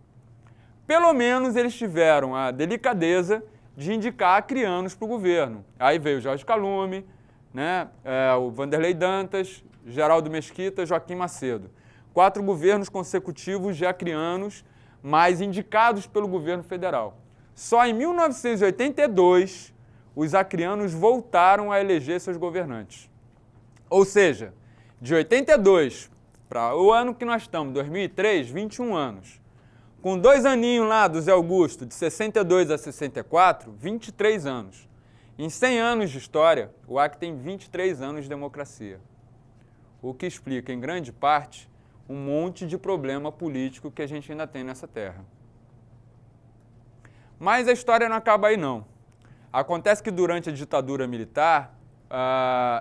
Pelo menos eles tiveram a delicadeza de indicar acreanos para o governo. Aí veio Jorge Calume, né, o Vanderlei Dantas, Geraldo Mesquita, Joaquim Macedo. 4 governos consecutivos de acreanos, mas indicados pelo governo federal. Só em 1982, os acreanos voltaram a eleger seus governantes. Ou seja, de 82 para o ano que nós estamos, 2003, 21 anos. Com 2 aninhos lá do Zé Augusto, de 62 a 64, 23 anos. Em 100 anos de história, o Acre tem 23 anos de democracia. O que explica, em grande parte, um monte de problema político que a gente ainda tem nessa terra. Mas a história não acaba aí, não. Acontece que durante a ditadura militar,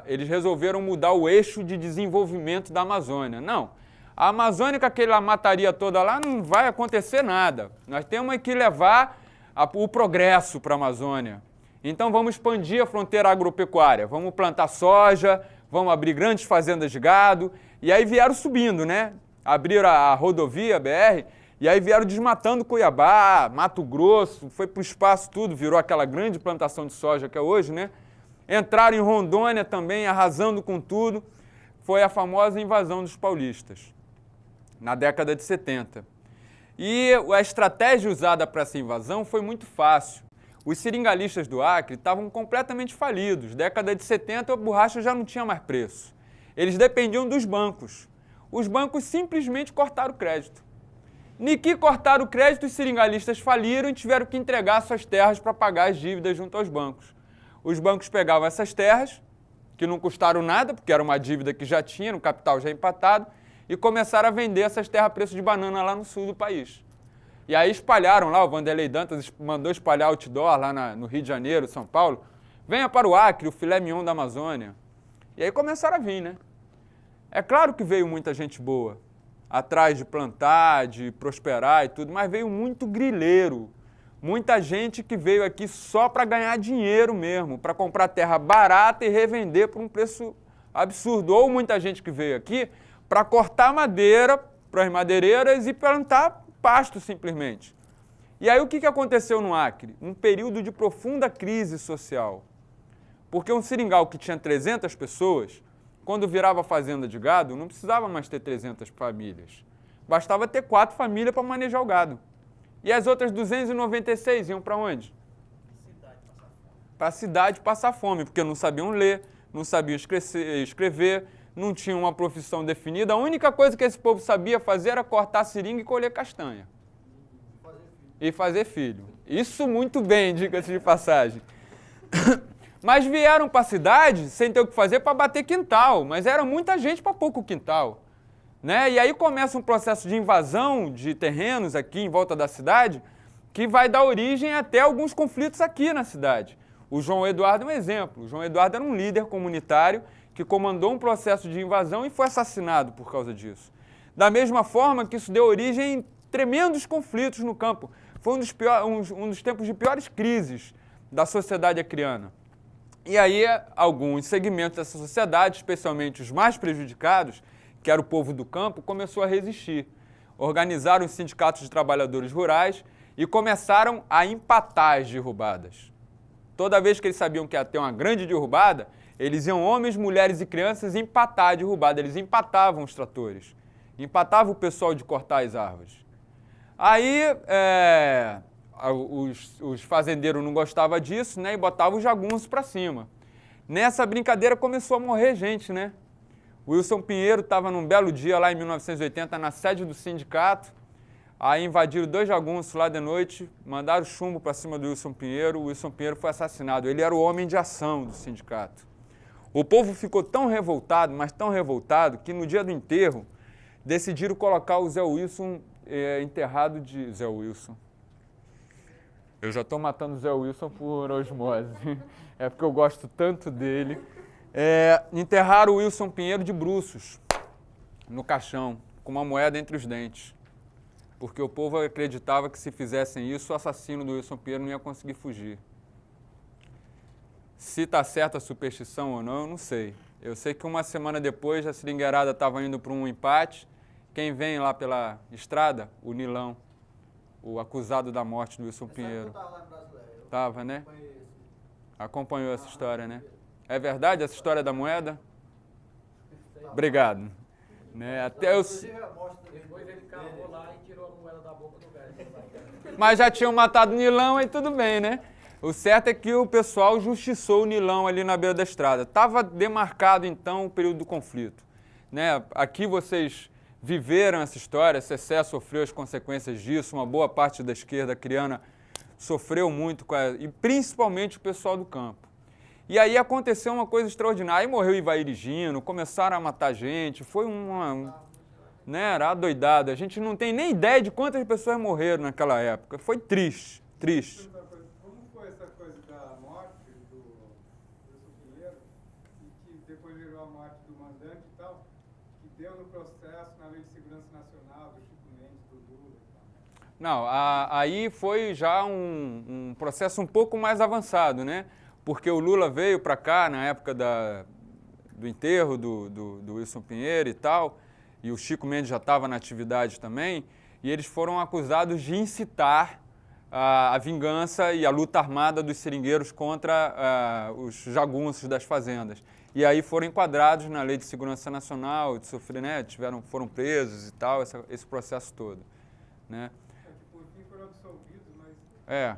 eles resolveram mudar o eixo de desenvolvimento da Amazônia. Não. A Amazônia, com aquela mataria toda lá, não vai acontecer nada. Nós temos que levar o progresso para a Amazônia. Então vamos expandir a fronteira agropecuária, vamos plantar soja, vamos abrir grandes fazendas de gado. E aí vieram subindo, né? Abriram a rodovia, a BR, e aí vieram desmatando Cuiabá, Mato Grosso, foi para o espaço tudo, virou aquela grande plantação de soja que é hoje, né? Entraram em Rondônia também, arrasando com tudo. Foi a famosa invasão dos paulistas, na década de 70. E a estratégia usada para essa invasão foi muito fácil. Os seringalistas do Acre estavam completamente falidos. Década de 70, a borracha já não tinha mais preço. Eles dependiam dos bancos. Os bancos simplesmente cortaram o crédito. Niki cortaram o crédito, os seringalistas faliram e tiveram que entregar suas terras para pagar as dívidas junto aos bancos. Os bancos pegavam essas terras, que não custaram nada, porque era uma dívida que já tinha, no capital já empatado, e começaram a vender essas terras a preço de banana lá no sul do país. E aí espalharam lá, o Vanderlei Dantas mandou espalhar outdoor lá no Rio de Janeiro, São Paulo, venha para o Acre, o filé mignon da Amazônia. E aí começaram a vir, né? É claro que veio muita gente boa, atrás de plantar, de prosperar e tudo, mas veio muito grileiro. Muita gente que veio aqui só para ganhar dinheiro mesmo, para comprar terra barata e revender por um preço absurdo. Ou muita gente que veio aqui para cortar madeira para as madeireiras e plantar pasto simplesmente. E aí o que aconteceu no Acre? Um período de profunda crise social. Porque um seringal que tinha 300 pessoas, quando virava fazenda de gado, não precisava mais ter 300 famílias. Bastava ter 4 famílias para manejar o gado. E as outras 296 iam para onde? Para a cidade passar fome, porque não sabiam ler, não sabiam escrever, não tinham uma profissão definida. A única coisa que esse povo sabia fazer era cortar seringa e colher castanha. E fazer filho. Isso muito bem, diga-se de passagem. Mas vieram para a cidade sem ter o que fazer para bater quintal, mas era muita gente para pouco quintal. Né? E aí começa um processo de invasão de terrenos aqui em volta da cidade, que vai dar origem até alguns conflitos aqui na cidade. O João Eduardo é um exemplo. O João Eduardo era um líder comunitário que comandou um processo de invasão e foi assassinado por causa disso. Da mesma forma que isso deu origem em tremendos conflitos no campo. Foi um dos tempos de piores crises da sociedade acreana. E aí alguns segmentos dessa sociedade, especialmente os mais prejudicados, que era o povo do campo, começou a resistir. Organizaram os sindicatos de trabalhadores rurais e começaram a empatar as derrubadas. Toda vez que eles sabiam que ia ter uma grande derrubada, eles iam, homens, mulheres e crianças, empatar a derrubada. Eles empatavam os tratores, empatavam o pessoal de cortar as árvores. Aí os fazendeiros não gostavam disso, né, e botavam os jagunços para cima. Nessa brincadeira começou a morrer gente, né? O Wilson Pinheiro estava num belo dia lá em 1980 na sede do sindicato, aí invadiram 2 jagunços lá de noite, mandaram chumbo para cima do Wilson Pinheiro, o Wilson Pinheiro foi assassinado. Ele era o homem de ação do sindicato. O povo ficou tão revoltado, mas tão revoltado, que no dia do enterro decidiram colocar o Zé Wilson enterrado de... Zé Wilson. Eu já estou matando o Zé Wilson por osmose. É porque eu gosto tanto dele. Enterraram o Wilson Pinheiro de bruços, no caixão, com uma moeda entre os dentes. Porque o povo acreditava que se fizessem isso, o assassino do Wilson Pinheiro não ia conseguir fugir. Se está certa a superstição ou não, eu não sei. Eu sei que uma semana depois a seringueirada estava indo para um empate. Quem vem lá pela estrada? O Nilão, o acusado da morte do Wilson Pinheiro. Estava, né? Acompanhou essa história, né? É verdade essa história da moeda? Obrigado. Né? Até eu... Depois ele cavou lá e tirou a moeda da boca do velho. Mas já tinham matado o Nilão, aí tudo bem, né? O certo é que o pessoal justiçou o Nilão ali na beira da estrada. Estava demarcado, então, o período do conflito. Né? Aqui vocês viveram essa história, a CCE sofreu as consequências disso, uma boa parte da esquerda acreana sofreu muito, e principalmente o pessoal do campo. E aí aconteceu uma coisa extraordinária, aí morreu Ivair Higino, começaram a matar gente, foi né, era adoidado. A gente não tem nem ideia de quantas pessoas morreram naquela época, foi triste, triste. Como foi essa coisa da morte do Wilson Pinheiro, e que depois virou a morte do mandante e tal, que deu no processo na Lei de Segurança Nacional, do Chico Mendes, do Lula e tal? Não, aí foi já um processo um pouco mais avançado, né? Porque o Lula veio para cá na época do enterro do Wilson Pinheiro e tal, e o Chico Mendes já estava na atividade também, e eles foram acusados de incitar a vingança e a luta armada dos seringueiros contra os jagunços das fazendas. E aí foram enquadrados na Lei de Segurança Nacional, né, foram presos e tal, esse processo todo. Né? Por fim foram absolvidos, mas...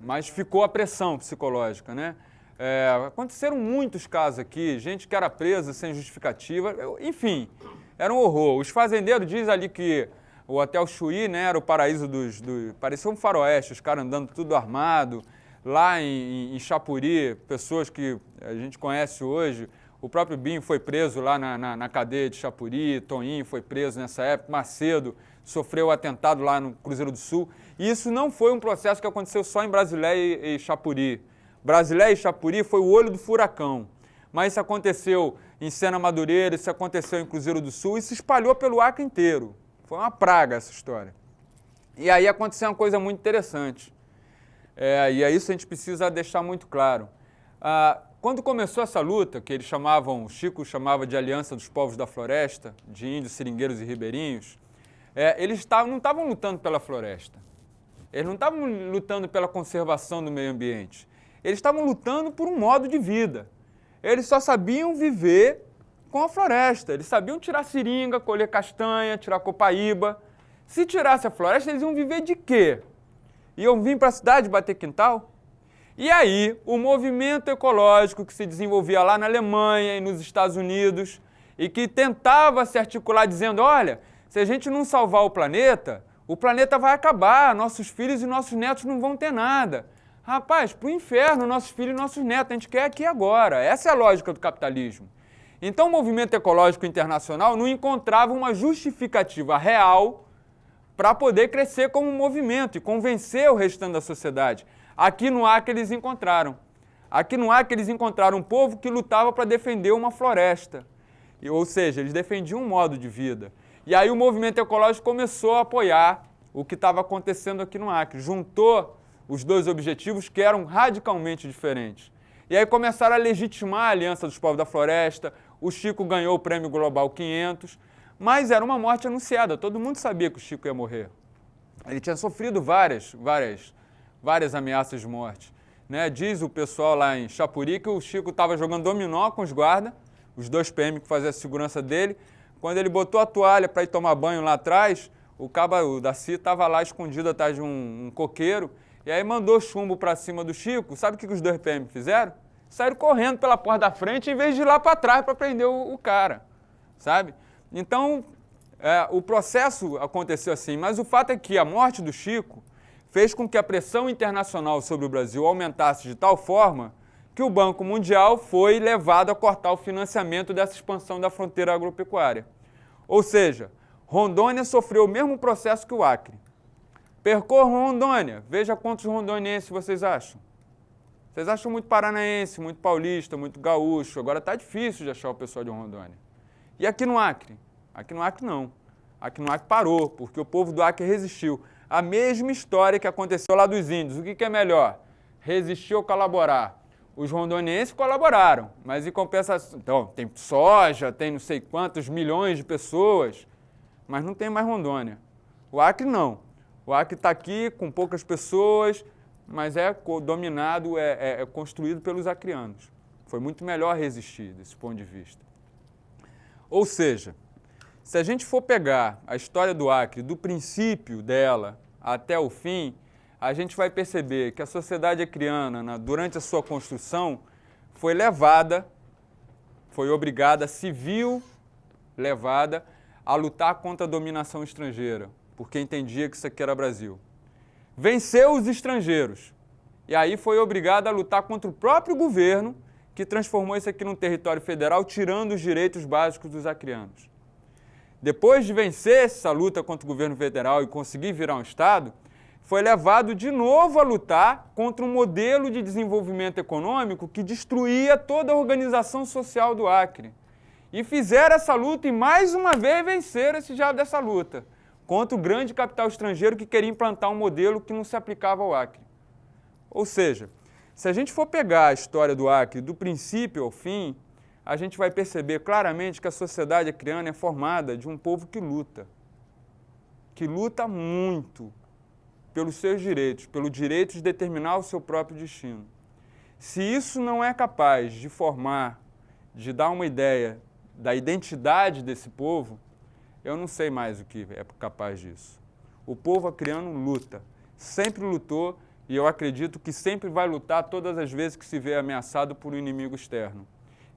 Mas ficou a pressão psicológica, né? Aconteceram muitos casos aqui, gente que era presa sem justificativa, enfim, era um horror. Os fazendeiros dizem ali que o Hotel Chuí, né, era o paraíso parecia um faroeste, os caras andando tudo armado. Lá em Chapuri, pessoas que a gente conhece hoje, o próprio Binho foi preso lá na cadeia de Chapuri, Toninho foi preso nessa época, Macedo sofreu atentado lá no Cruzeiro do Sul. E isso não foi um processo que aconteceu só em Brasília e Chapuri. Brasília e Chapuri foi o olho do furacão. Mas isso aconteceu em Sena Madureira, isso aconteceu em Cruzeiro do Sul e se espalhou pelo Acre inteiro. Foi uma praga essa história. E aí aconteceu uma coisa muito interessante. E é isso a gente precisa deixar muito claro. Quando começou essa luta, que o Chico chamava de Aliança dos Povos da Floresta, de índios, seringueiros e ribeirinhos, eles não estavam lutando pela floresta. Eles não estavam lutando pela conservação do meio ambiente. Eles estavam lutando por um modo de vida. Eles só sabiam viver com a floresta. Eles sabiam tirar seringa, colher castanha, tirar copaíba. Se tirasse a floresta, eles iam viver de quê? Iam vir para a cidade bater quintal? E aí, o movimento ecológico que se desenvolvia lá na Alemanha e nos Estados Unidos e que tentava se articular dizendo, olha, se a gente não salvar o planeta vai acabar, nossos filhos e nossos netos não vão ter nada. Rapaz, para o inferno, nossos filhos e nossos netos, a gente quer aqui agora. Essa é a lógica do capitalismo. Então, o movimento ecológico internacional não encontrava uma justificativa real para poder crescer como movimento e convencer o restante da sociedade. Aqui no Acre eles encontraram. Aqui no Acre eles encontraram um povo que lutava para defender uma floresta. Ou seja, eles defendiam um modo de vida. E aí o movimento ecológico começou a apoiar o que estava acontecendo aqui no Acre. Juntou os dois objetivos que eram radicalmente diferentes. E aí começaram a legitimar a Aliança dos Povos da Floresta, o Chico ganhou o Prêmio Global 500, mas era uma morte anunciada, todo mundo sabia que o Chico ia morrer. Ele tinha sofrido várias ameaças de morte. Né? Diz o pessoal lá em Chapuri que o Chico estava jogando dominó com os guardas, os 2 PM que faziam a segurança dele. Quando ele botou a toalha para ir tomar banho lá atrás, o Daci estava lá escondido atrás de um coqueiro, e aí mandou chumbo para cima do Chico. Sabe o que os 2 PM fizeram? Saíram correndo pela porta da frente em vez de ir lá para trás para prender o cara, sabe? Então, o processo aconteceu assim, mas o fato é que a morte do Chico fez com que a pressão internacional sobre o Brasil aumentasse de tal forma que o Banco Mundial foi levado a cortar o financiamento dessa expansão da fronteira agropecuária. Ou seja, Rondônia sofreu o mesmo processo que o Acre. Percorram Rondônia, veja quantos rondonienses vocês acham. Vocês acham muito paranaense, muito paulista, muito gaúcho. Agora está difícil de achar o pessoal de Rondônia. E aqui no Acre? Aqui no Acre não. Aqui no Acre parou, porque o povo do Acre resistiu. A mesma história que aconteceu lá dos índios. O que é melhor? Resistir ou colaborar? Os rondonienses colaboraram, mas em compensação... Então, tem soja, tem não sei quantos milhões de pessoas, mas não tem mais Rondônia. O Acre não. O Acre está aqui com poucas pessoas, mas é dominado, é construído pelos acreanos. Foi muito melhor resistir desse ponto de vista. Ou seja, se a gente for pegar a história do Acre, do princípio dela até o fim, a gente vai perceber que a sociedade acreana, durante a sua construção, foi obrigada, levada a lutar contra a dominação estrangeira, porque entendia que isso aqui era Brasil. Venceu os estrangeiros, e aí foi obrigada a lutar contra o próprio governo, que transformou isso aqui num território federal, tirando os direitos básicos dos acreanos. Depois de vencer essa luta contra o governo federal e conseguir virar um Estado, foi levado de novo a lutar contra um modelo de desenvolvimento econômico que destruía toda a organização social do Acre. E fizeram essa luta e mais uma vez venceram esse diabo dessa luta contra o grande capital estrangeiro que queria implantar um modelo que não se aplicava ao Acre. Ou seja, se a gente for pegar a história do Acre do princípio ao fim, a gente vai perceber claramente que a sociedade acreana é formada de um povo que luta muito pelos seus direitos, pelo direito de determinar o seu próprio destino. Se isso não é capaz de formar, de dar uma ideia da identidade desse povo, eu não sei mais o que é capaz disso. O povo acreano luta, sempre lutou, e eu acredito que sempre vai lutar todas as vezes que se vê ameaçado por um inimigo externo.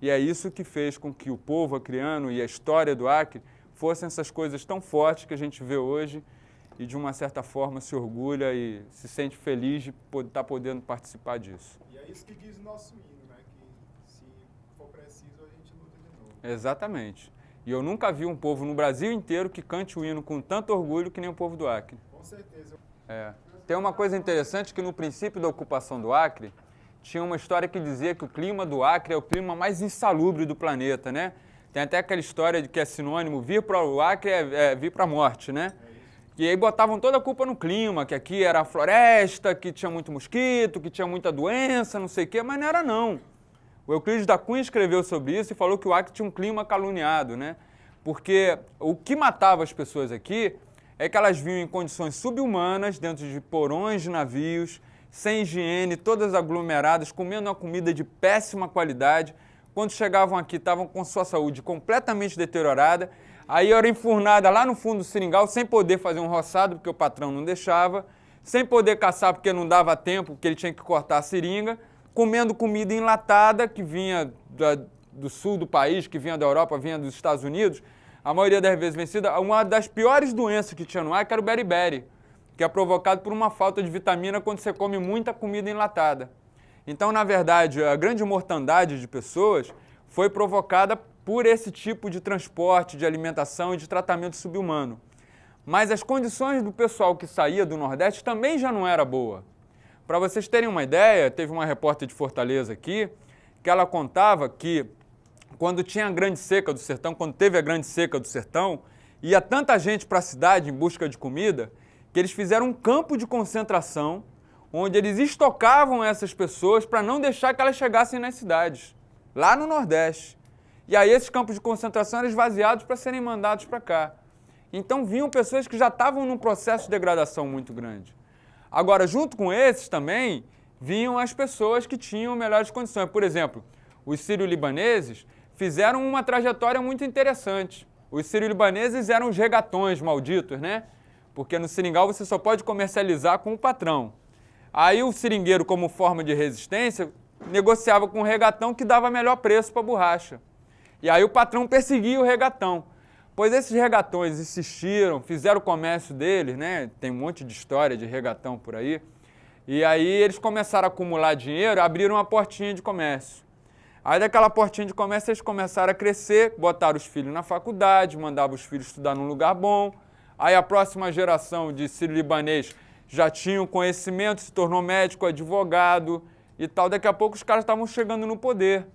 E é isso que fez com que o povo acreano e a história do Acre fossem essas coisas tão fortes que a gente vê hoje e, de uma certa forma, se orgulha e se sente feliz de estar podendo participar disso. E é isso que diz o nosso hino, né? Que se for preciso, a gente luta de novo. Exatamente. E eu nunca vi um povo no Brasil inteiro que cante o hino com tanto orgulho que nem o povo do Acre. Com certeza. Tem uma coisa interessante que no princípio da ocupação do Acre, tinha uma história que dizia que o clima do Acre é o clima mais insalubre do planeta, né? Tem até aquela história de que é sinônimo, vir para o Acre é vir para a morte, né? E aí botavam toda a culpa no clima, que aqui era a floresta, que tinha muito mosquito, que tinha muita doença, não sei o quê, mas não era não. O Euclides da Cunha escreveu sobre isso e falou que o Acre tinha um clima caluniado, né? Porque o que matava as pessoas aqui é que elas vinham em condições subhumanas, dentro de porões de navios, sem higiene, todas aglomeradas, comendo uma comida de péssima qualidade. Quando chegavam aqui, estavam com sua saúde completamente deteriorada. Aí era enfurnada lá no fundo do seringal, sem poder fazer um roçado, porque o patrão não deixava, sem poder caçar, porque não dava tempo, porque ele tinha que cortar a seringa, comendo comida enlatada, que vinha do sul do país, que vinha da Europa, vinha dos Estados Unidos, a maioria das vezes vencida. Uma das piores doenças que tinha no Acre era o beriberi, que é provocado por uma falta de vitamina quando você come muita comida enlatada. Então, na verdade, a grande mortandade de pessoas foi provocada por esse tipo de transporte, de alimentação e de tratamento subhumano. Mas as condições do pessoal que saía do Nordeste também já não era boa. Para vocês terem uma ideia, teve uma repórter de Fortaleza aqui, que ela contava que quando tinha a grande seca do sertão, quando teve a grande seca do sertão, ia tanta gente para a cidade em busca de comida, que eles fizeram um campo de concentração, onde eles estocavam essas pessoas para não deixar que elas chegassem nas cidades, lá no Nordeste. E aí esses campos de concentração eram esvaziados para serem mandados para cá. Então vinham pessoas que já estavam num processo de degradação muito grande. Agora, junto com esses também, vinham as pessoas que tinham melhores condições. Por exemplo, os sírio-libaneses fizeram uma trajetória muito interessante. Os sírio-libaneses eram os regatões malditos, né? Porque no seringal você só pode comercializar com o patrão. Aí o seringueiro, como forma de resistência, negociava com o regatão que dava melhor preço para a borracha. E aí o patrão perseguia o regatão. Pois esses regatões insistiram, fizeram o comércio deles, né? Tem um monte de história de regatão por aí. E aí eles começaram a acumular dinheiro, abriram uma portinha de comércio. Aí daquela portinha de comércio eles começaram a crescer, botaram os filhos na faculdade, mandavam os filhos estudar num lugar bom. Aí a próxima geração de sírio-libanês já tinha um conhecimento, se tornou médico, advogado e tal. Daqui a pouco os caras estavam chegando no poder.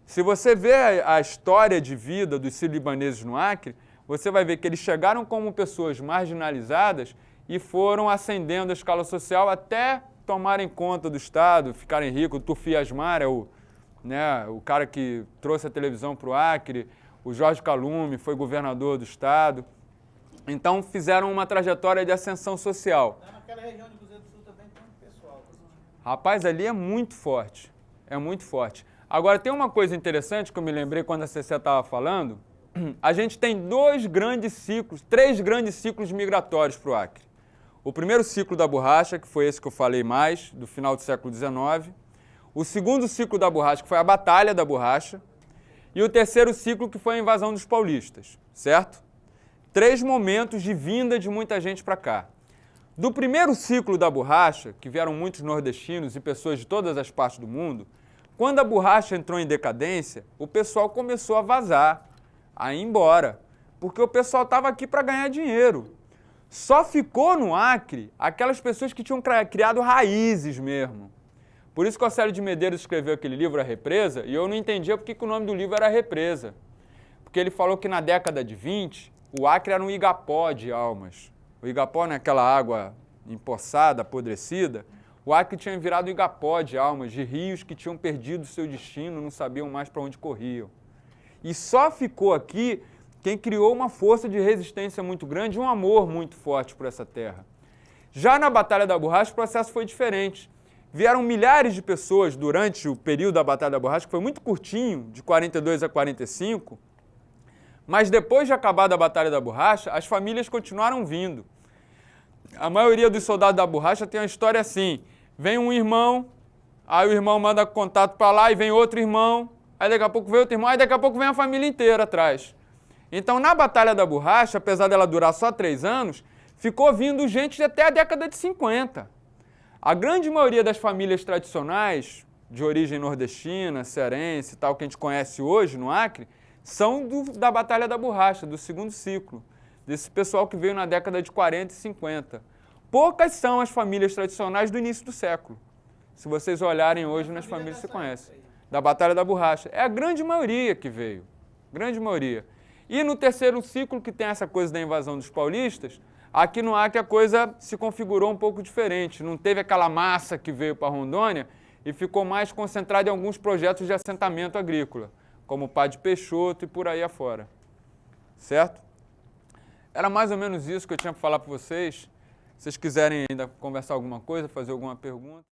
Se você vê a história de vida dos sírio-libaneses no Acre, você vai ver que eles chegaram como pessoas marginalizadas e foram ascendendo a escala social até tomarem conta do Estado, ficarem ricos. O Tufi Asmar é o cara que trouxe a televisão para o Acre, o Jorge Calume foi governador do Estado. Então fizeram uma trajetória de ascensão social. Naquela região de Cruzeiro do Sul também tem um pessoal. Rapaz, ali é muito forte, é muito forte. Agora, tem uma coisa interessante que eu me lembrei quando a Cecé estava falando. A gente tem três grandes ciclos migratórios para o Acre. O primeiro ciclo da borracha, que foi esse que eu falei mais, do final do século XIX. O segundo ciclo da borracha, que foi a Batalha da Borracha. E o terceiro ciclo, que foi a invasão dos paulistas, certo? 3 momentos de vinda de muita gente para cá. Do primeiro ciclo da borracha, que vieram muitos nordestinos e pessoas de todas as partes do mundo, quando a borracha entrou em decadência, o pessoal começou a vazar, a ir embora, porque o pessoal estava aqui para ganhar dinheiro. Só ficou no Acre aquelas pessoas que tinham criado raízes mesmo. Por isso que o Célio de Medeiros escreveu aquele livro, A Represa, e eu não entendia porque que o nome do livro era Represa. Porque ele falou que na década de 20, o Acre era um igapó de almas. O igapó não é aquela água empoçada, apodrecida. O Acre tinha virado um igapó de almas, de rios que tinham perdido seu destino, não sabiam mais para onde corriam. E só ficou aqui quem criou uma força de resistência muito grande e um amor muito forte por essa terra. Já na Batalha da Borracha, o processo foi diferente. Vieram milhares de pessoas durante o período da Batalha da Borracha, que foi muito curtinho, de 42 a 45, mas depois de acabar da Batalha da Borracha, as famílias continuaram vindo. A maioria dos soldados da borracha tem uma história assim: vem um irmão, aí o irmão manda contato para lá e vem outro irmão, aí daqui a pouco vem outro irmão, aí daqui a pouco vem a família inteira atrás. Então, na Batalha da Borracha, apesar dela durar só 3 anos, ficou vindo gente até a década de 50. A grande maioria das famílias tradicionais, de origem nordestina, cearense e tal, que a gente conhece hoje no Acre, são da Batalha da Borracha, do segundo ciclo, desse pessoal que veio na década de 40 e 50. Poucas são as famílias tradicionais do início do século. Se vocês olharem hoje nas famílias que você conhece, da Batalha da Borracha. É a grande maioria que veio, grande maioria. E no terceiro ciclo, que tem essa coisa da invasão dos paulistas, aqui no Acre a coisa se configurou um pouco diferente. Não teve aquela massa que veio para Rondônia e ficou mais concentrada em alguns projetos de assentamento agrícola, como o Padre Peixoto e por aí afora. Certo? Era mais ou menos isso que eu tinha para falar para vocês. Se vocês quiserem ainda conversar alguma coisa, fazer alguma pergunta.